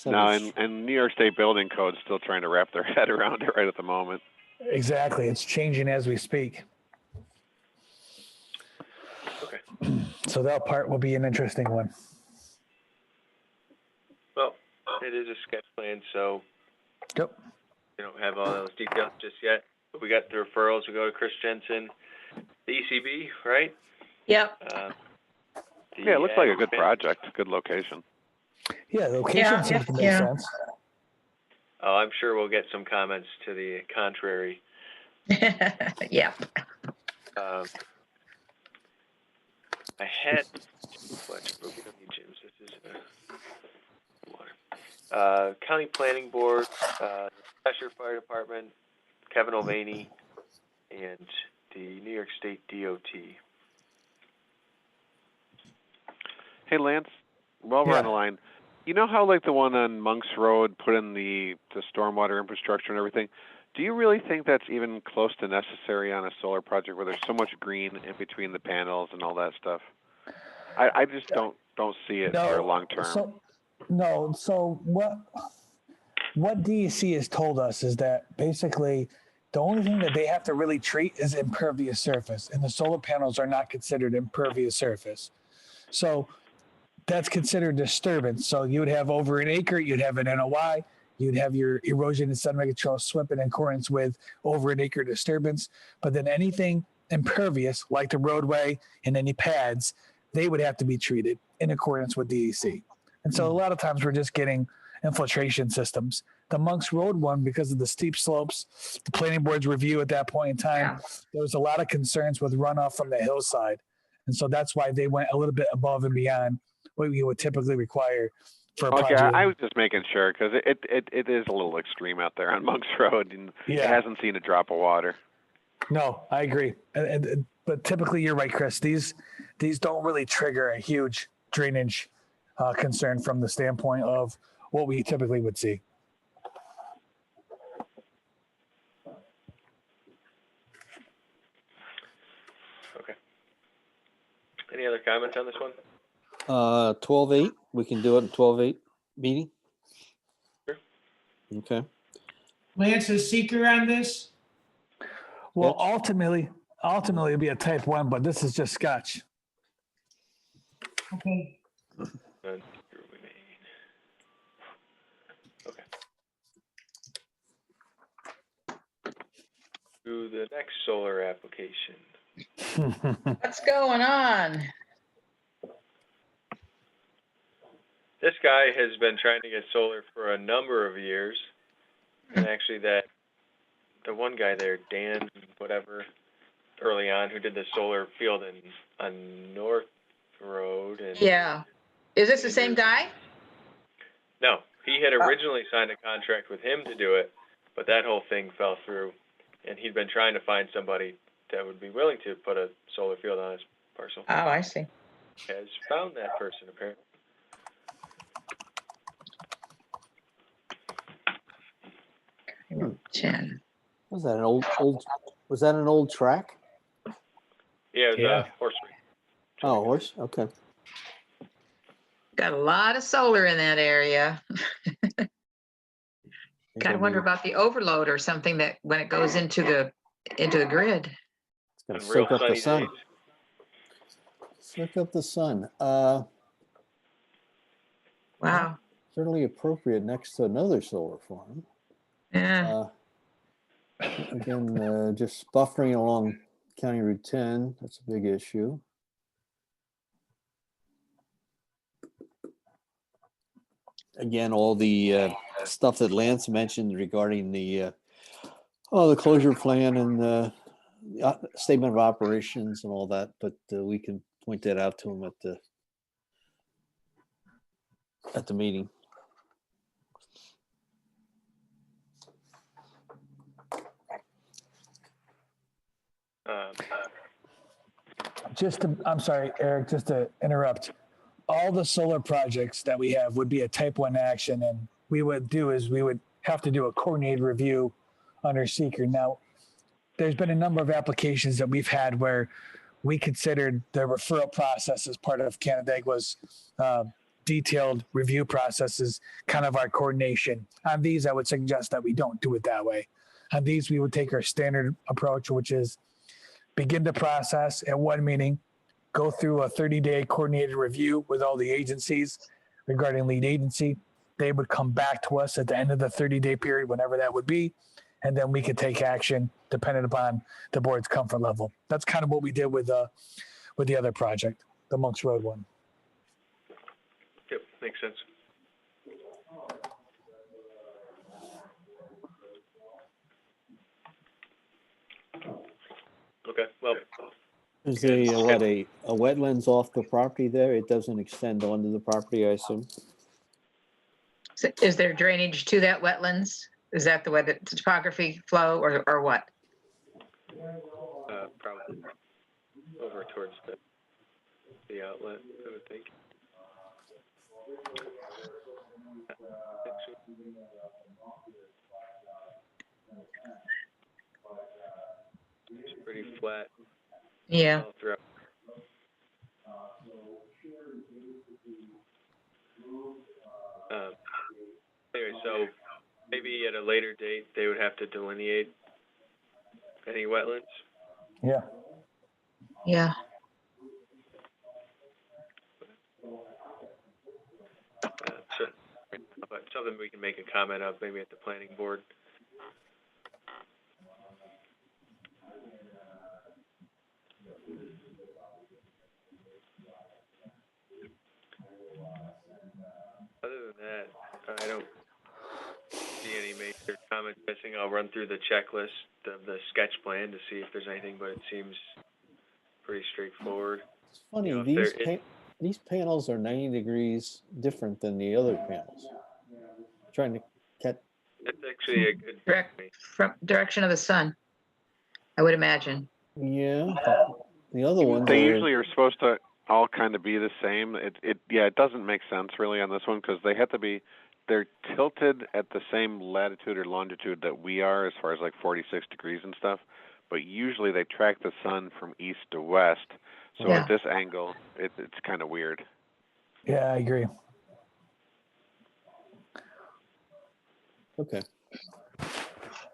Now, and New York State Building Code is still trying to wrap their head around it right at the moment. Exactly. It's changing as we speak. Okay. So that part will be an interesting one. Well, it is a sketch plan, so Yep. we don't have all those details just yet. But we got the referrals. We go to Chris Jensen, the ECB, right? Yep. Yeah, it looks like a good project, good location. Yeah, the location seems to make sense. Oh, I'm sure we'll get some comments to the contrary. Yep. I had but we don't need gyms. This is water. County Planning Board, Cheshire Fire Department, Kevin O'Vaney, and the New York State DOT. Hey, Lance, while we're on the line, you know how like the one on Monks Road put in the stormwater infrastructure and everything? Do you really think that's even close to necessary on a solar project where there's so much green in between the panels and all that stuff? I just don't see it for long term. So what DEC has told us is that basically the only thing that they have to really treat is impervious surface, and the solar panels are not considered impervious surface. So that's considered disturbance. So you would have over an acre, you'd have an NOI, you'd have your erosion and sediment control SWIP in accordance with over an acre disturbance. But then anything impervious, like the roadway and any pads, they would have to be treated in accordance with DEC. And so a lot of times we're just getting infiltration systems. The Monks Road one, because of the steep slopes, the planning board's review at that point in time, there was a lot of concerns with runoff from the hillside. And so that's why they went a little bit above and beyond what we would typically require for a project. I was just making sure because it is a little extreme out there on Monks Road, and it hasn't seen a drop of water. No, I agree. But typically, you're right, Chris. These don't really trigger a huge drainage concern from the standpoint of what we typically would see. Okay. Any other comments on this one? 12/8, we can do it in 12/8 meeting. Sure. Okay. Lance is seeker on this? Well, ultimately it'll be a type 1, but this is just sketch. Okay. None remain. Okay. To the next solar application. What's going on? This guy has been trying to get solar for a number of years. And actually the one guy there, Dan, whatever, early on, who did the solar field on North Road. And Yeah. Is this the same guy? No, he had originally signed a contract with him to do it, but that whole thing fell through. And he'd been trying to find somebody that would be willing to put a solar field on his parcel. Oh, I see. Has found that person, apparently. Jen. Was that an old track? Yeah, it was a horse race. Oh, horse. Okay. Got a lot of solar in that area. Kind of wonder about the overload or something that when it goes into the grid. It's gonna On real soak up the sunny sun. days. Soak up the sun. Wow. Certainly appropriate next to another solar farm. Yeah. Again, just buffering along County Route 10, that's a big issue. Again, all the stuff that Lance mentioned regarding the closure plan and the statement of operations and all that, but we can point that out to him at the meeting. I'm sorry, Eric, just to interrupt. All the solar projects that we have would be a type 1 action, and we would have to do a coordinated review under seeker. Now, there's been a number of applications that we've had where we considered the referral process as part of Canandaigua's detailed review processes, kind of our coordination. On these, I would suggest that we don't do it that way. On these, we would take our standard approach, which is begin the process at one meeting, go through a 30-day coordinated review with all the agencies regarding lead agency. They would come back to us at the end of the 30-day period, whenever that would be, and then we could take action depending upon the board's comfort level. That's kind of what we did with the other project, the Monks Road one. Yep, makes sense. Okay, well. Is there a wetlands off the property there? It doesn't extend onto the property, I assume? So is there drainage to that wetlands? Is that the way the topography flow or what? Probably over towards the outlet, I would think. It's pretty flat. Yeah. All throughout. Anyway, so maybe at a later date, they would have to delineate any wetlands. Yeah. Yeah. But something we can make a comment of maybe at the planning board. Other than that, I don't see any major comments missing. I'll run through the checklist of the sketch plan to see if there's anything, but it seems pretty straightforward. It's funny, You know, if these panels are 90 degrees different than the other panels. Trying to catch. That's actually a good From direction of the sun, I would imagine. Yeah, the other ones They are, usually are supposed to all kind of be the same. It doesn't make sense really on this one because they're tilted at the same latitude or longitude that we are as far as like 46 degrees and stuff, but usually they track the sun from east to west. So Yeah. at this angle, it's kind of weird. Yeah, I agree. okay.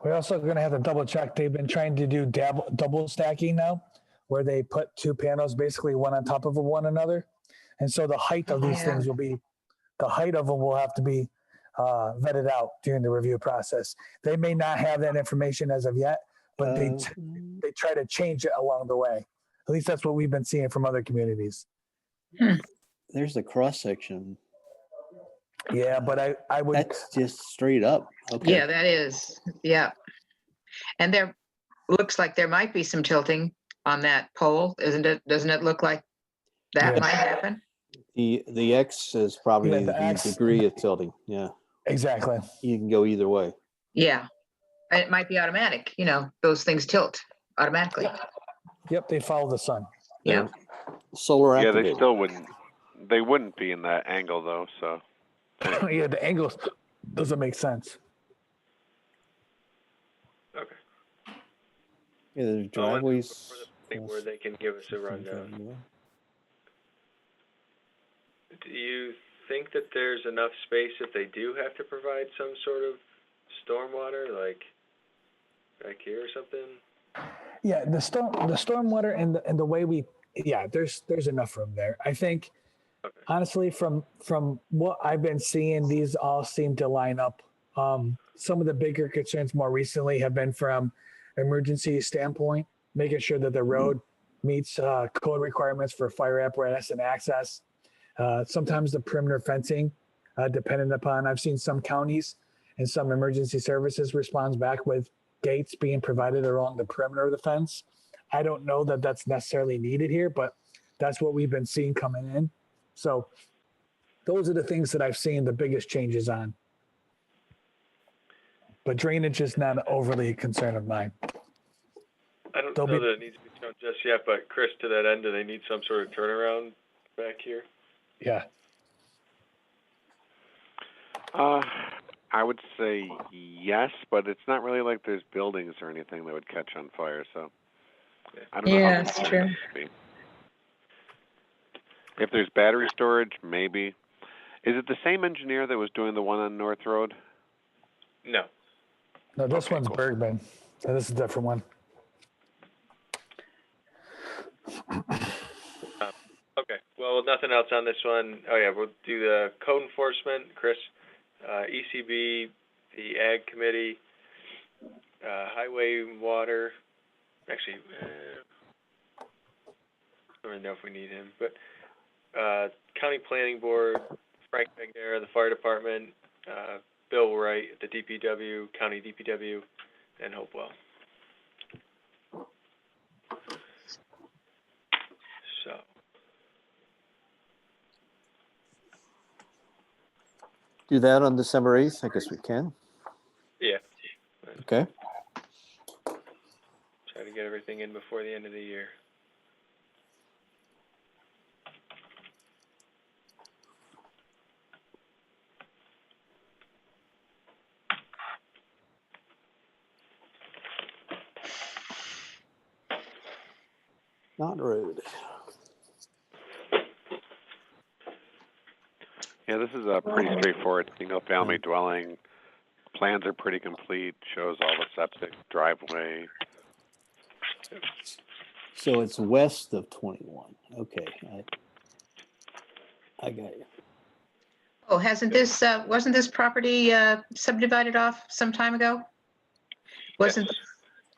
We're also going to have to double check. They've been trying to do double stacking now, where they put two panels basically one on top of one another. And so the height of these things the height of them will have to be vetted out during the review process. They may not have that information as of yet, but they try to change it along the way. At least that's what we've been seeing from other communities. There's the cross section. Yeah, but I would. That's just straight up. Okay. Yeah, that is. Yeah. And there looks like there might be some tilting on that pole, isn't it? Doesn't it look like that Yeah. might happen? The X is probably Yeah, the the X. degree of tilting. Yeah. Exactly. You can go either way. Yeah. And it might be automatic, those things tilt automatically. Yep, they follow the sun. Yeah. Solar Yeah, activated. they wouldn't be in that angle though, so. Yeah, the angle doesn't make sense. Okay. Yeah, there's I'll driveways. for the thing where they can give us a rundown. Do you think that there's enough space if they do have to provide some sort of stormwater, like back here or something? Yeah, the stormwater and the way there's enough room there. I think honestly, from what I've been seeing, these all seem to line up. Some of the bigger concerns more recently have been from emergency standpoint, making sure that the road meets code requirements for fire apparatus and access. Sometimes the perimeter fencing, dependent upon, I've seen some counties and some emergency services responds back with gates being provided along the perimeter of the fence. I don't know that that's necessarily needed here, but that's what we've been seeing coming in. So those are the things that I've seen the biggest changes on. But drainage is not overly a concern of mine. I don't There'll know be- that it needs to be shown just yet, but Chris, to that end, do they need some sort of turnaround back here? Yeah. I would say yes, but it's not really like there's buildings or anything that would catch on fire, so I don't know. Yeah, how that's big true. it would be. If there's battery storage, maybe. Is it the same engineer that was doing the one on North Road? No. No, this Okay, one's cool. Bergman. So this is a different one. Okay. Well, nothing else on this one. Oh yeah, we'll do the code enforcement, Chris, ECB, the Ag Committee, Highway and Water. Actually, I don't really know if we need him, but County Planning Board, Frank Magnera, the Fire Department, Bill Wright, the DPW, County DPW, and Hopewell. So. Do that on December 8th? I guess we can. Yeah, Okay. try to get everything in before the end of the year. Not road. Yeah, this is pretty straightforward. Single family dwelling. Plans are pretty complete. Shows all the septic, driveway. So it's west of 21. Okay. I got you. Oh, wasn't this property subdivided off some time ago? Wasn't,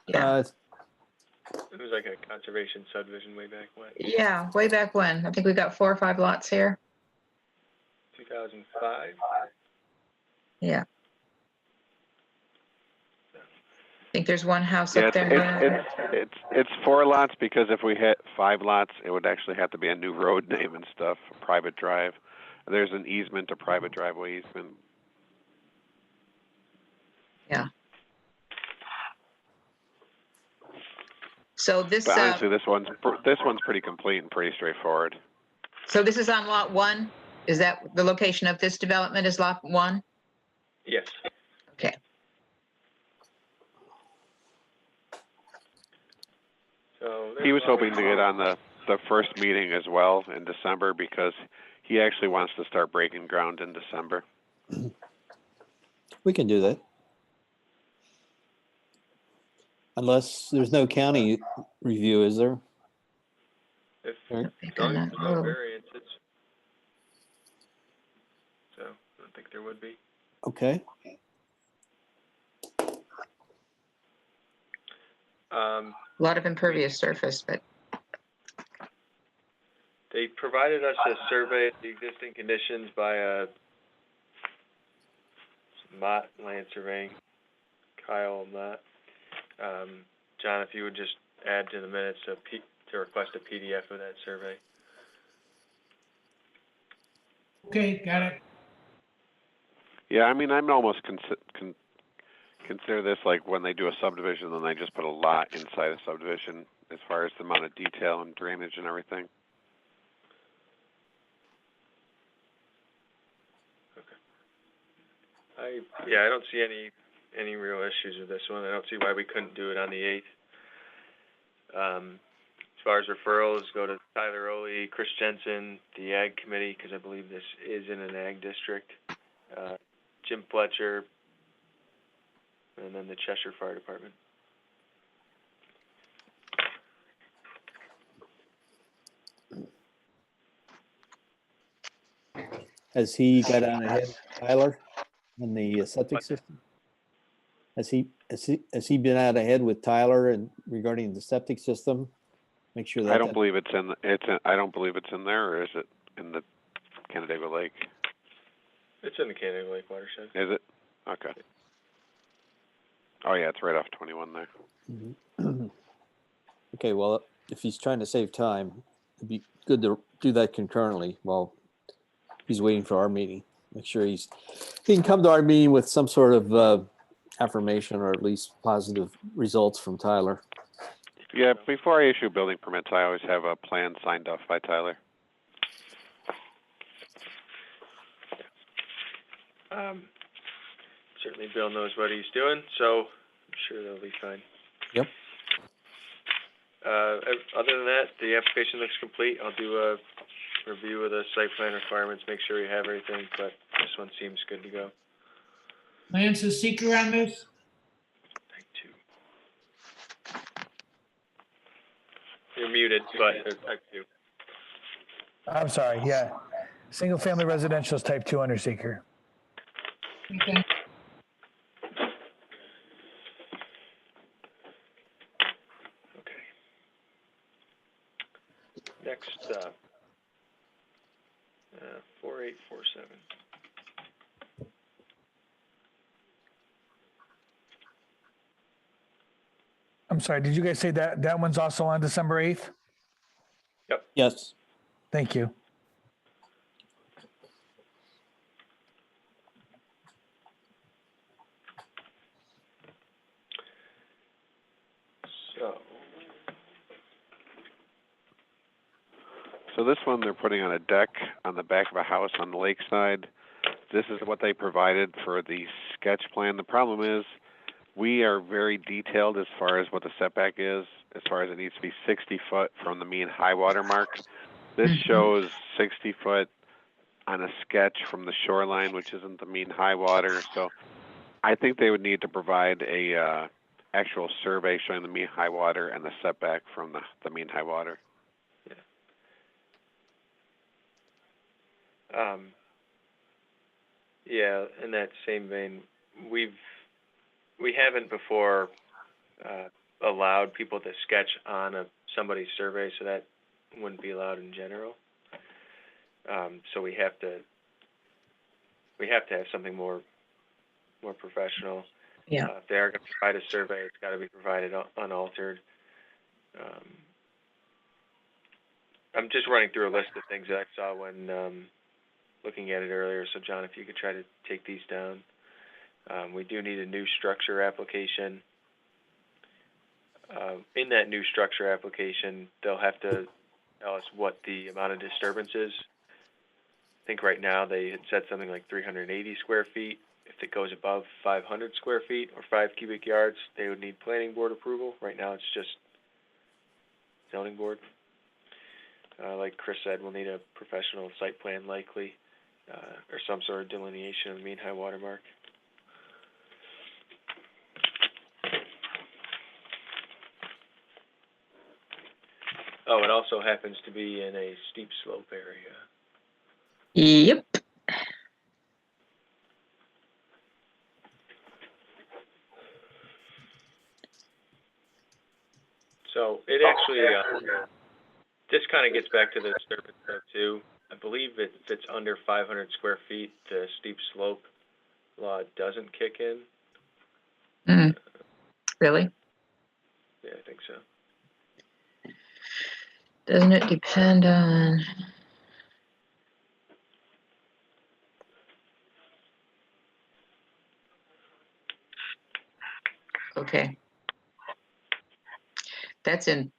yeah, It was like a conservation subdivision way back when, yeah, way back when. I think we got 4 or 5 lots here. 2005. Yeah. I think there's one house Yeah, up there now. it's 4 lots because if we hit 5 lots, it would actually have to be a new road name and stuff, a private drive. There's an easement, a private driveway easement. Yeah. So this, But honestly, this one's pretty complete and pretty straightforward. so this is on lot 1? Is that the location of this development is lot 1? Yes. Okay. So He was hoping to get on the first meeting as well in December because he actually wants to start breaking ground in December. We can do that. Unless there's no county review, is there? If Right. Pick on zoning that for no road. variances. So I don't think there would be. Okay. Um, A lot of impervious surface, but they provided us a survey of the existing conditions by Mott Land Surveying, Kyle Mott. John, if you would just add to the minutes to request a PDF of that survey. Okay, got it. Yeah, I mean, I'm almost consider this like when they do a subdivision, then they just put a lot inside a subdivision as far as the amount of detail and drainage and everything. I don't see any real issues with this one. I don't see why we couldn't do it on the 8th. As far as referrals, go to Tyler Oley, Chris Jensen, the Ag Committee, because I believe this is in an Ag district, Jim Fletcher, and then the Cheshire Fire Department. Has he got on ahead of Tyler on the septic system? Has he been out ahead with Tyler and regarding the septic system? Make sure that. I don't believe it's in. I don't believe it's in there, or is it in the Canandaigua Lake? It's in the Canandaigua Lake watershed. Is it? Okay. Oh yeah, it's right off 21 there. Mhm. Okay, well, if he's trying to save time, it'd be good to do that concurrently while he's waiting for our meeting. Make sure he can come to our meeting with some sort of affirmation or at least positive results from Tyler. Yeah, before I issue building permits, I always have a plan signed off by Tyler. Certainly Bill knows what he's doing, so I'm sure they'll be fine. Yep. Other than that, the application looks complete. I'll do a review of the site plan requirements, make sure you have everything, but this one seems good to go. Lance is seeker on this? Type 2. You're muted, but it's type 2. I'm sorry, yeah. Single family residential is type 2 under seeker. Okay. Okay. Next up, 4847. I'm sorry, did you guys say that one's also on December 8th? Yes. Thank you. So this one, they're putting on a deck on the back of a house on the lakeside. This is what they provided for the sketch plan. The problem is we are very detailed as far as what the setback is, as far as it needs to be 60 foot from the mean high water mark. This shows 60 foot on a sketch from the shoreline, which isn't the mean high water. So I think they would need to provide a actual survey showing the mean high water and the setback from the mean high water. Yeah, in that same vein, we haven't before allowed people to sketch on somebody's survey, so that wouldn't be allowed in general. So we have to have something more professional. Yeah. If they are going to provide a survey, it's got to be provided unaltered. I'm just running through a list of things that I saw when looking at it earlier. So John, if you could try to take these down. We do need a new structure application. In that new structure application, they'll have to tell us what the amount of disturbance is. I think right now they had said something like 380 square feet. If it goes above 500 square feet or 5 cubic yards, they would need planning board approval. Right now it's just zoning board. Like Chris said, we'll need a professional site plan likely, or some sort of delineation of the mean high water mark. Oh, it also happens to be in a steep slope area. Yep. So it actually, this kind of gets back to the disturbance though too. I believe if it's under 500 square feet, the steep slope law doesn't kick in. Really? Yeah, I think so. Doesn't it depend on? Okay. That's in.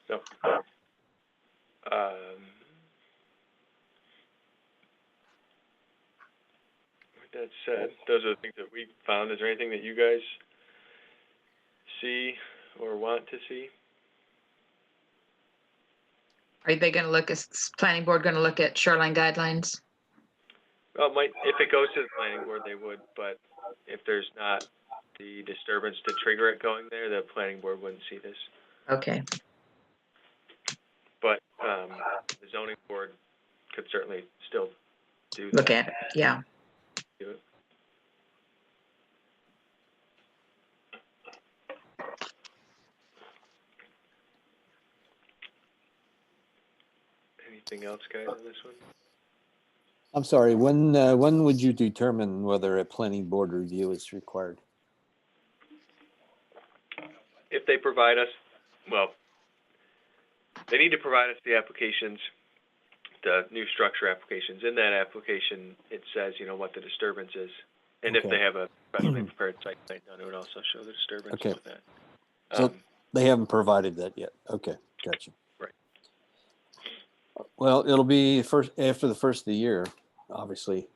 So, with that said, those are the things that we found. Is there anything that you guys see or want to see? Are they going to look at planning board? Going to look at shoreline guidelines? Well, if it goes to the planning board, they would. But if there's not the disturbance to trigger it going there, the planning board wouldn't see this. Okay, But, the zoning board could certainly still do that. look at it, yeah. Do it. Anything else, guys, on this one? I'm sorry, when would you determine whether a planning board review is required? If they provide us, well, they need to provide us the applications, the new structure applications. In that application, it says, you know, what the disturbance is. And if Okay. they have a specially prepared site plan done, it would also show the disturbance Okay. with that. So they haven't provided that yet. Okay, gotcha. Right. Well, it'll be after the first of the year, obviously.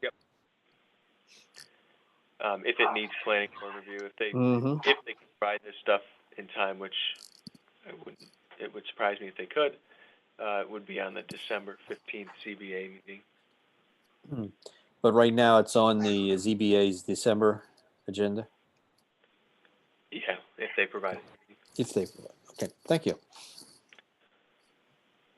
If it needs planning board review, if they Mm-hmm. if they can provide this stuff in time, which it would surprise me if they could, it would be on the December 15th CBA meeting. But right now, it's on the ZBA's December agenda. Yeah, if they provide it. If they, okay, thank you.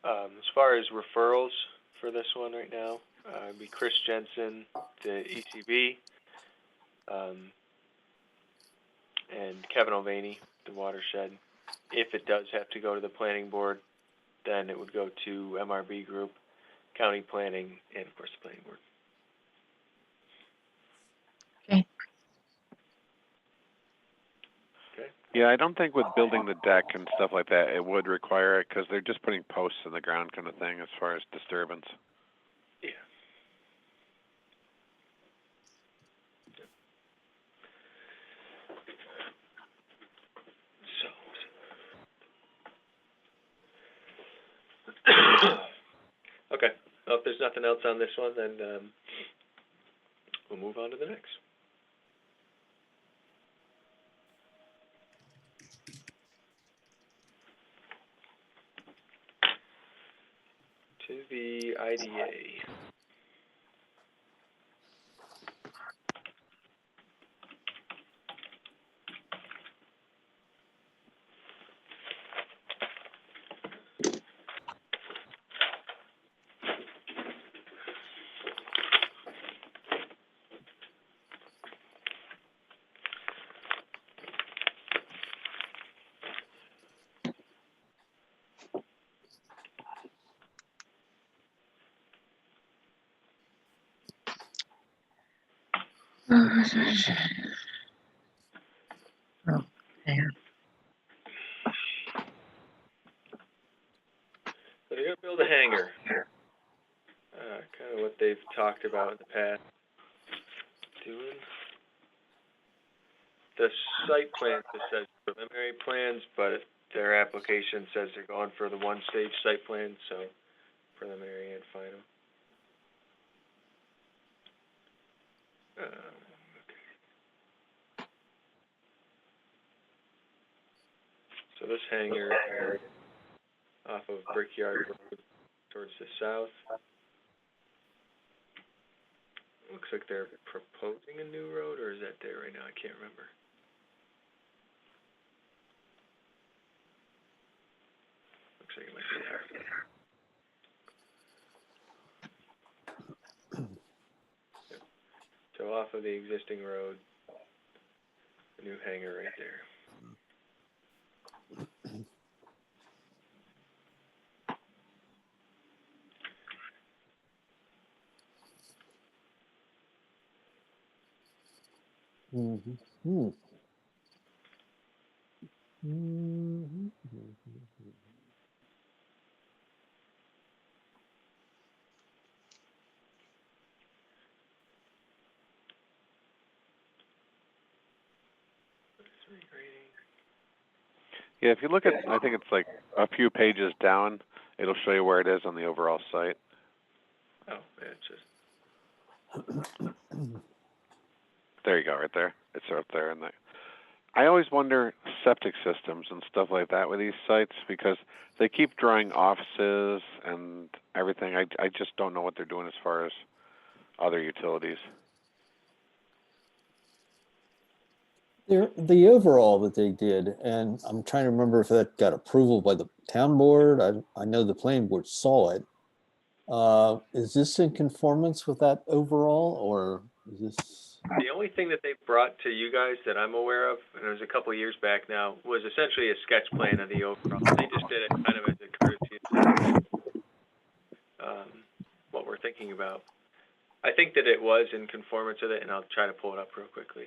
As far as referrals for this one right now, it'd be Chris Jensen to ECB, and Kevin O'Vaney, the watershed. If it does have to go to the planning board, then it would go to MRB Group, county planning, and of course the planning board. Yeah, I don't think with building the deck and stuff like that, it would require it because they're just putting posts in the ground kind of thing as far as disturbance. Yeah. So. Okay. Well, if there's nothing else on this one, then we'll move on to the next. To the IDA. Okay. So they're going to build a hangar. Kind of what they've talked about in the past. Doing. The site plan just says preliminary plans, but their application says they're going for the one-stage site plan, so preliminary and final. Okay. So this hangar is off of Brickyard Road towards the south. Looks like they're proposing a new road, or is that there right now? I can't remember. Looks like it might be there. Yep. So off of the existing road, the new hangar right there. Mm-hmm. Mm-hmm. Yeah, if you look at, I think it's like a few pages down, it'll show you where it is on the overall site. Oh, yeah, it's just. There you go, right there. It's up there. And I always wonder septic systems and stuff like that with these sites because they keep drawing offices and everything. I just don't know what they're doing as far as other utilities. The overall that they did, and I'm trying to remember if that got approval by the town board. I know the planning board saw it. Is this in conformance with that overall, or is this? The only thing that they brought to you guys that I'm aware of, and it was a couple of years back now, was essentially a sketch plan of the overall. They just did it kind of as a courtesy of what we're thinking about. I think that it was in conformance with it, and I'll try to pull it up real quickly.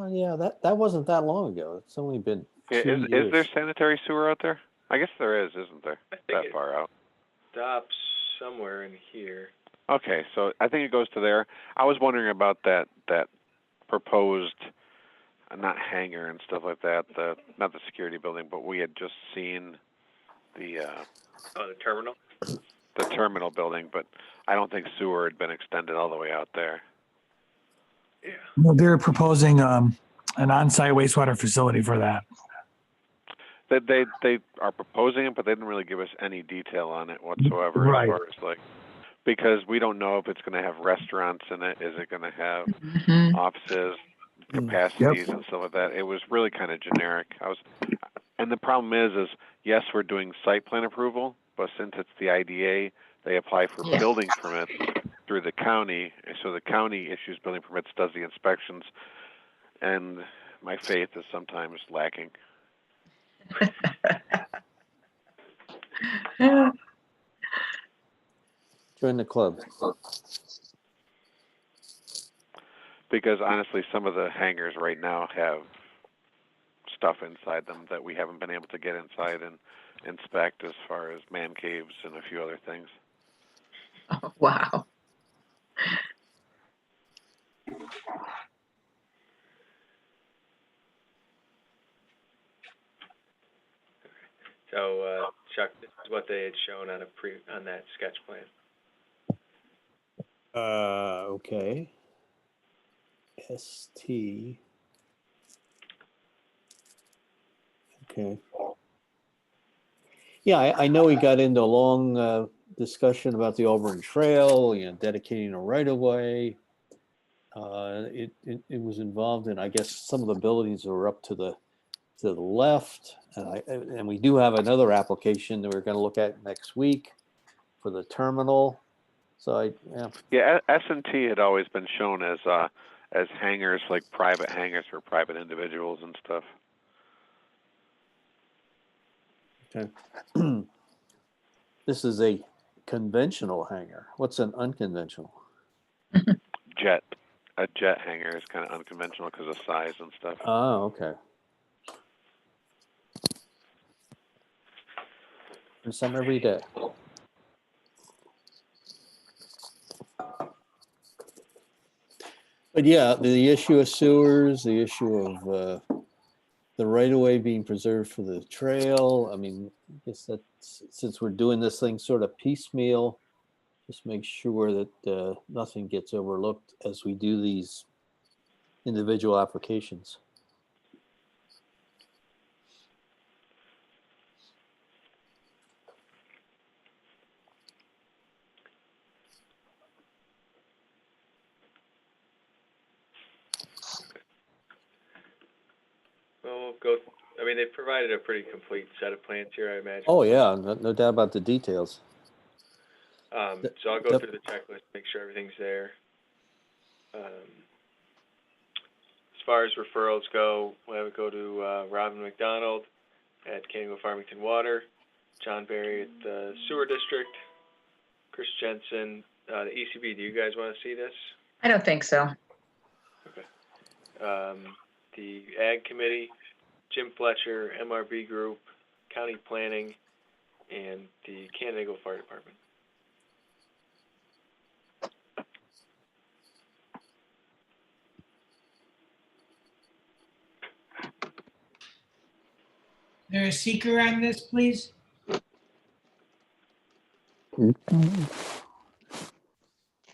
Yeah, that wasn't that long ago. It's only been Yeah, 2 years. is there sanitary sewer out there? I guess there is, isn't there? I think That it far out. stops somewhere in here. Okay, so I think it goes to there. I was wondering about that proposed, not hangar and stuff like that. Not the security building, but we had just seen the The terminal? the terminal building, but I don't think sewer had been extended all the way out there. Yeah. Well, they're proposing an on-site wastewater facility for that. They are proposing it, but they didn't really give us any detail on it whatsoever. Right. As far as like, because we don't know if it's going to have restaurants in it. Is it going to have Mhm. offices, capacities, and stuff like that? It was really kind of generic. And the problem is yes, we're doing site plan approval, but since it's the IDA, they apply for Yeah. building permits through the county. So the county issues building permits, does the inspections, and my faith is sometimes lacking. Join the club. Because honestly, some of the hangars right now have stuff inside them that we haven't been able to get inside and inspect, as far as man caves and a few other things. Oh, wow. So, Chuck, this is what they had shown on that sketch plan. Okay. ST. Okay. Yeah, I know we got into a long discussion about the Auburn Trail, dedicating a right of way. It was involved in, I guess, some of the buildings were up to the left, and we do have another application that we're going to look at next week for the terminal. So Yeah, S&T had always been shown as hangars, like private hangars for private individuals and stuff. Okay. This is a conventional hangar. What's an unconventional? A jet hangar is kind of unconventional because of size and stuff. Oh, okay. And some every day. But yeah, the issue of sewers, the issue of the right-of-way being preserved for the trail. I mean, I guess that's, since we're doing this thing sort of piecemeal, just make sure that nothing gets overlooked as we do these individual applications. Well, we'll go. I mean, they've provided a pretty complete set of plans here, I imagine. Oh yeah, no doubt about the details. So I'll go through the checklist, make sure everything's there. As far as referrals go, we'll have it go to Robin McDonald at Canango Farmington Water, John Berry at the Sewer District, Chris Jensen, the ECB. Do you guys want to see this? I don't think so. Okay. The Ag Committee, Jim Fletcher, MRB Group, County Planning, and the Canango Fire Department. There a seeker on this, please?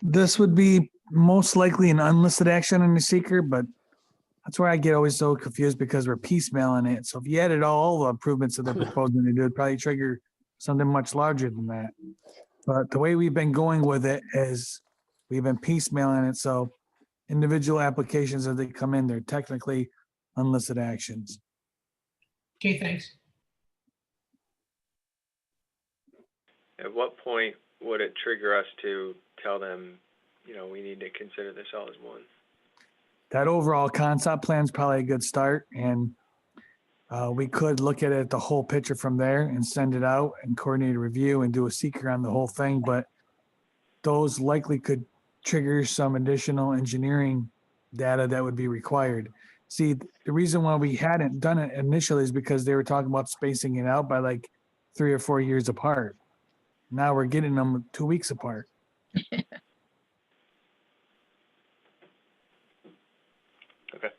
This would be most likely an unlisted action in the seeker, but that's where I get always so confused because we're piecemealing it. So if you added all the improvements that they're proposing to do, it'd probably trigger something much larger than that. But the way we've been going with it is We've been piecemealing it, so individual applications as they come in, they're technically unlisted actions. Okay, thanks. At what point would it trigger us to tell them, we need to consider this all as one? That overall concept plan is probably a good start, and we could look at it the whole picture from there and send it out and coordinate a review and do a seeker on the whole thing. But those likely could trigger some additional engineering data that would be required. See, the reason why we hadn't done it initially is because they were talking about spacing it out by like 3 or 4 years apart. Now we're getting them 2 weeks apart. Okay.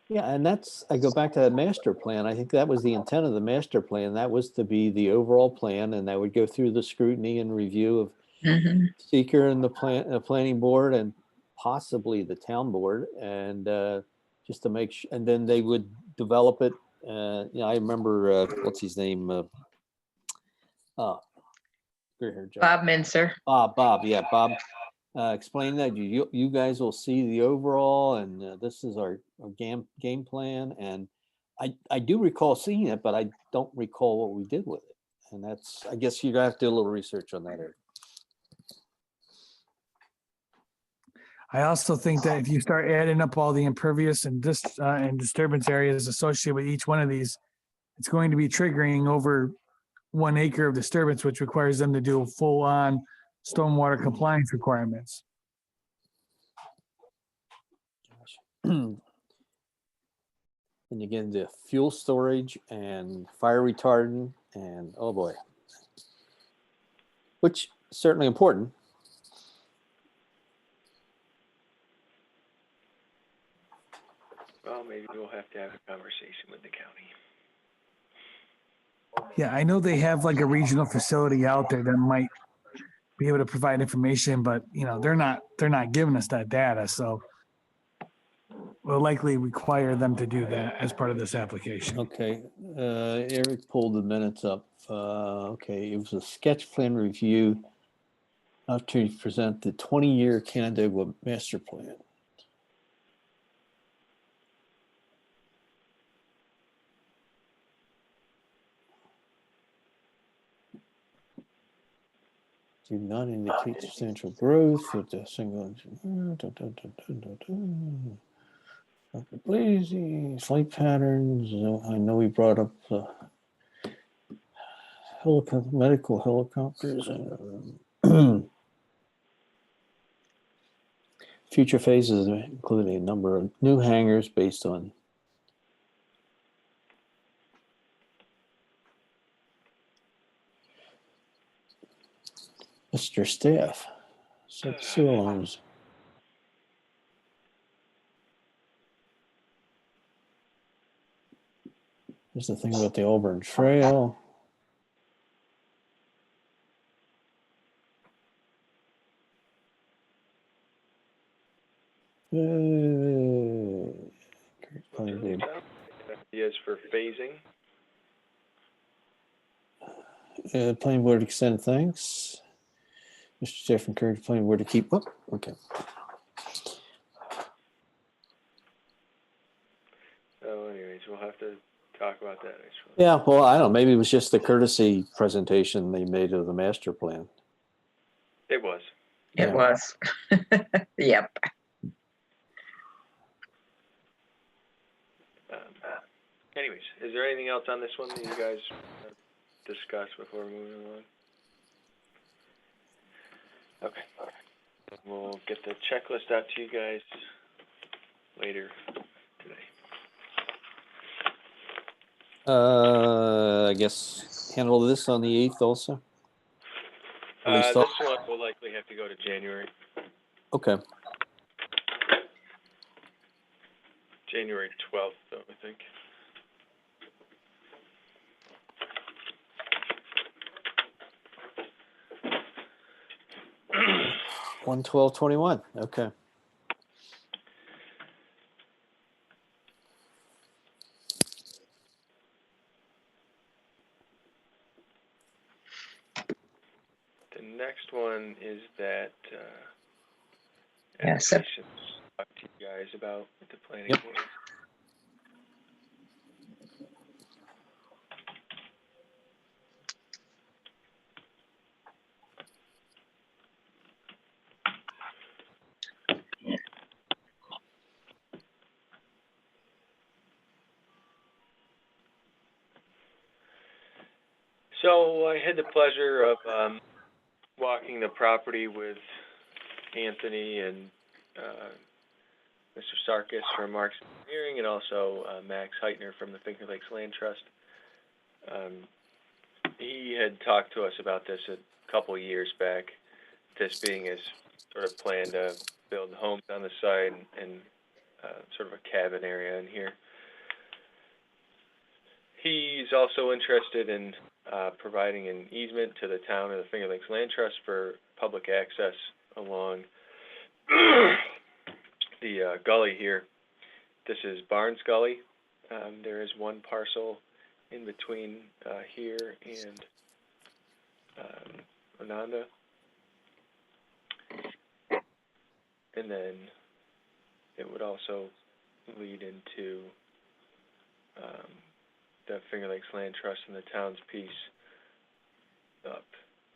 Yeah, and I go back to that master plan. I think that was the intent of the master plan. That was to be the overall plan, and that would go through the scrutiny and review of Mhm. seeker and the planning board and possibly the town board, and just to make sure, and then they would develop it. I remember what's his name? Gray hair Joe. Bob Mincer. Bob, yeah, Bob. Explain that you guys will see the overall, and this is our game plan. And I do recall seeing it, but I don't recall what we did with it. And that's, I guess you have to do a little research on that area. I also think that if you start adding up all the impervious and disturbance areas associated with each one of these, it's going to be triggering over 1 acre of disturbance, which requires them to do full-on stormwater compliance requirements. And you get into fuel storage and fire retardant, and oh boy, which is certainly important. Well, maybe we'll have to have a conversation with the county. Yeah, I know they have like a regional facility out there that might be able to provide information, but they're not giving us that data, so we'll likely require them to do that as part of this application. Okay, Eric pulled the minutes up. Okay, it was a sketch plan review to present the 20-year Canandaigua master plan. Do not indicate substantial growth with the single. Lazy flight patterns. I know we brought up medical helicopters and future phases, including a number of new hangars based on Mr. Staff. Set sewer lines. There's the thing about the Auburn Trail. Ideas for phasing. Planning board extend thanks. Mr. Jeff encouraged planning board to keep up. Okay. So anyways, we'll have to talk about that actually. Yeah, well, I don't know. Maybe it was just the courtesy presentation they made of the master plan. It was. It Yeah. was. Yep. Anyways, is there anything else on this one that you guys discuss before moving along? Okay. We'll get the checklist out to you guys later today. I guess handle this on the 8th also. At least This one will likely have to go to January. Okay. January 12th, though, I think. One 12/21. Okay. The next one is that Yeah, so- information to talk to you guys about at the planning Yep. board. So I had the pleasure of walking the property with Anthony and Mr. Sarkis from Marks Engineering, and also Max Heitner from the Finger Lakes Land Trust. He had talked to us about this a couple years back, this being his sort of plan to build homes on the site and sort of a cabin area in here. He's also interested in providing an easement to the town of the Finger Lakes Land Trust for public access along the gully here. This is Barnes Gully. There is one parcel in between here and Ananda. And then it would also lead into the Finger Lakes Land Trust and the town's piece up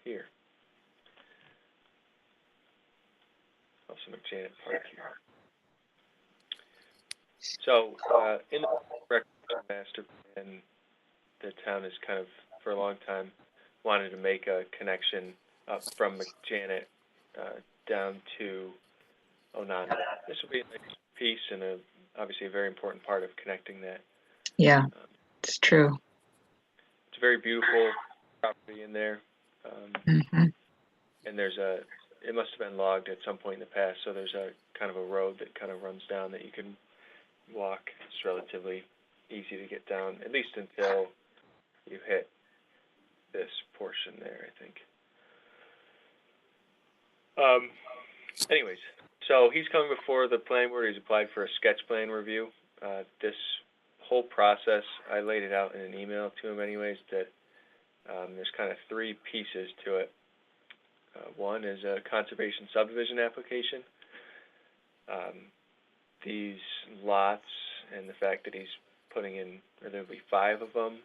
here. Also McJanet Park here. So in the recreation master plan, the town has kind of, for a long time, wanted to make a connection up from McJanet down to Onondaga. This will be a nice piece and obviously a very important part of connecting that. Yeah, it's true. It's a very beautiful property in there. Mhm. And it must have been logged at some point in the past, so there's a kind of a road that kind of runs down that you can walk. It's relatively easy to get down, at least until you hit this portion there, I think. Anyways, so he's coming before the planning board. He's applied for a sketch plan review. This whole process, I laid it out in an email to him anyways, that there's kind of three pieces to it. One is a conservation subdivision application. These lots and the fact that he's putting in, or there'll be 5 of them,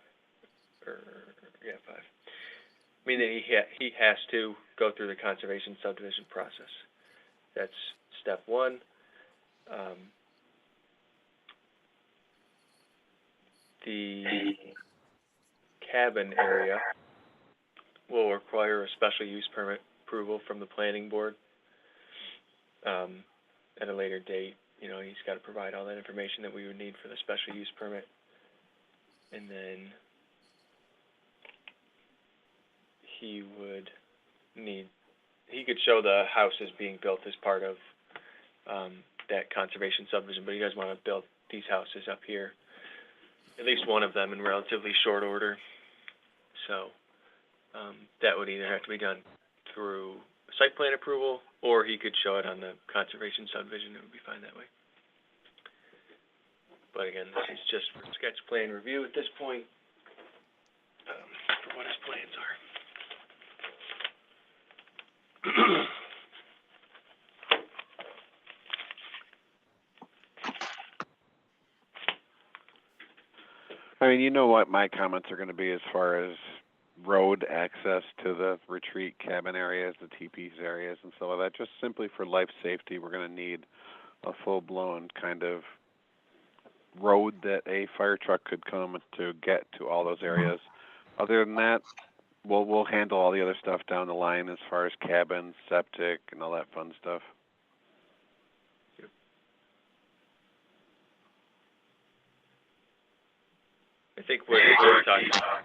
or yeah, 5. I mean that he has to go through the conservation subdivision process. That's step 1. The cabin area will require a special use permit approval from the planning board at a later date. You know, he's got to provide all that information that we would need for the special use permit. And then he could show the house is being built as part of that conservation subdivision, but he does want to build these houses up here, at least one of them in relatively short order. So that would either have to be done through site plan approval, or he could show it on the conservation subdivision. It would be fine that way. But again, this is just for sketch plan review at this point, for what his plans are. I mean, you know what my comments are going to be as far as road access to the retreat cabin areas, the teepees areas, and so on. That just simply for life safety, we're going to need a full-blown kind of road that a fire truck could come to get to all those areas. Other than that, we'll handle all the other stuff down the line as far as cabins, septic, and all that fun stuff. I think what we're talking about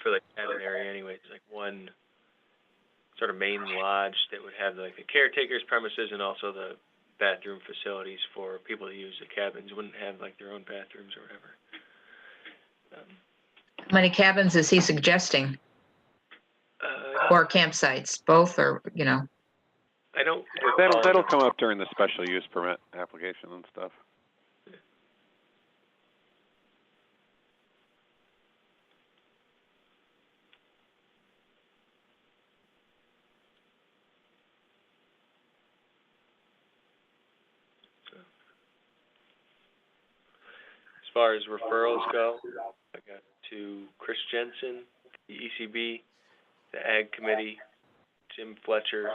for the cabin area anyway is like one sort of main lodge that would have like the caretaker's premises and also the bathroom facilities for people to use the cabins. Wouldn't have like their own bathrooms or whatever. How many cabins is he suggesting? Or campsites, both, or, you know? I don't. That'll come up during the special use permit application and stuff. far as referrals go, I got to Chris Jensen, the ECB, the Ag Committee, Jim Fletcher,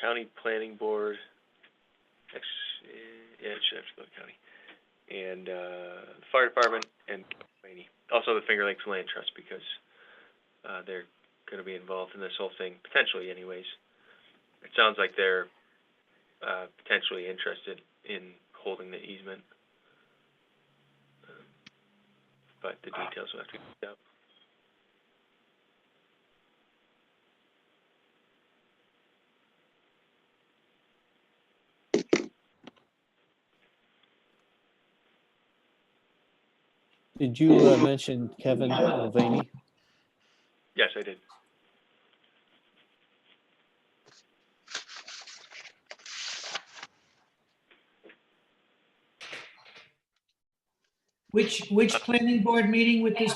County Planning Board, yeah, it should have to go to county, and the Fire Department, and Laney. Also the Finger Lakes Land Trust, because they're going to be involved in this whole thing, potentially anyways. It sounds like they're potentially interested in holding the easement, but the details will have to be worked out. Did you mention Kevin Mulvaney? Yes, I did. Which planning board meeting with this?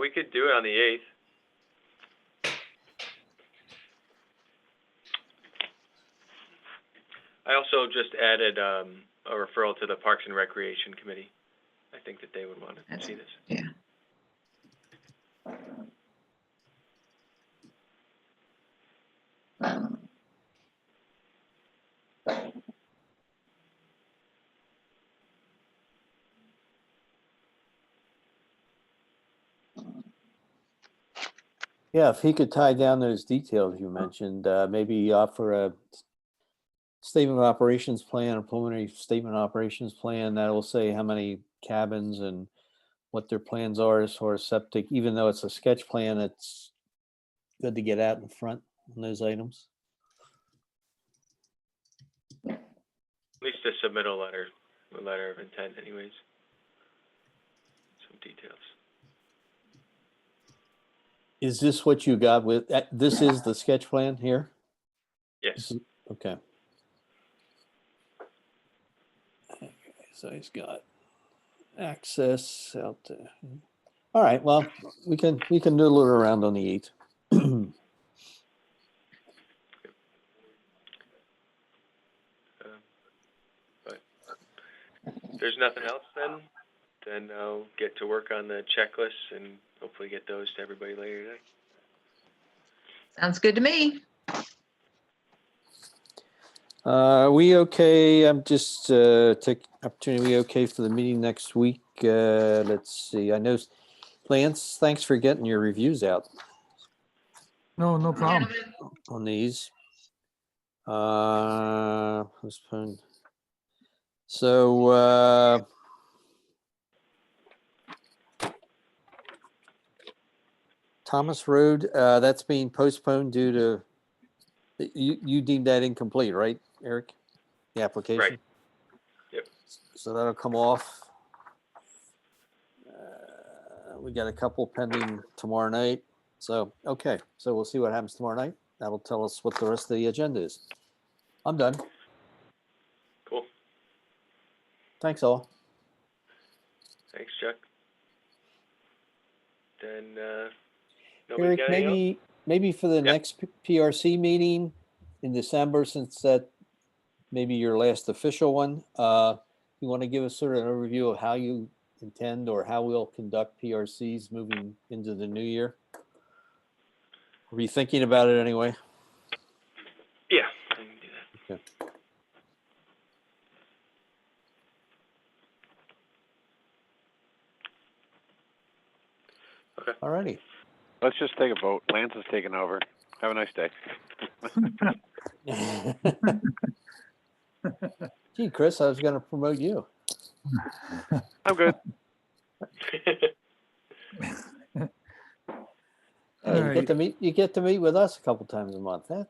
We could do it on the 8th. I also just added a referral to the Parks and Recreation Committee. I think that they would want to see this. Yeah. Yeah, if he could tie down those details you mentioned, maybe offer a statement of operations plan, a preliminary statement of operations plan that will say how many cabins and what their plans are as far as septic, even though it's a sketch plan, it's good to get out in front on those items. At least to submit a letter of intent anyways. Some details. Is this what you got with, this is the sketch plan here? Yes. Okay. So he's got access out there. All right, well, we can noodle it around on the 8th. But if there's nothing else then I'll get to work on the checklists and hopefully get those to everybody later today. Sounds good to me. We okay? I'm just take opportunity. We okay for the meeting next week? Let's see. I know Lance, thanks for getting your reviews out No problem. on these. Postponed. So Thomas Road, that's being postponed due to you deemed that incomplete, right, Eric? The application? Right. Yep. So that'll come off. We got a couple pending tomorrow night. So, okay. So we'll see what happens tomorrow night. That'll tell us what the rest of the agenda is. I'm done. Cool. Thanks all. Thanks, Chuck. Then nobody Eric, got anything else? maybe for the next PRC meeting in December, since that maybe your last official one, you want to give us sort of an overview of how you intend or how we'll conduct PRCs moving into the new year? Were you thinking about it anyway? Yeah, I can do that. Okay. Okay. All righty. Let's just take a vote. Lance is taking over. Have a nice day. Gee, Chris, I was going to promote you. I'm good. Hey, All you get to meet with us a couple times a month. That's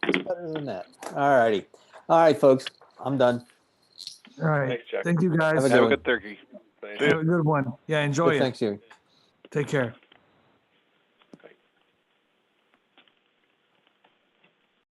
better than that. All righty. All right, folks. I'm done. All right. Thanks, Chuck. Thank you, guys. Have a Have a one. good turkey. Bye. Have a good one. Yeah, enjoy Good it. Thanksgiving. Take care.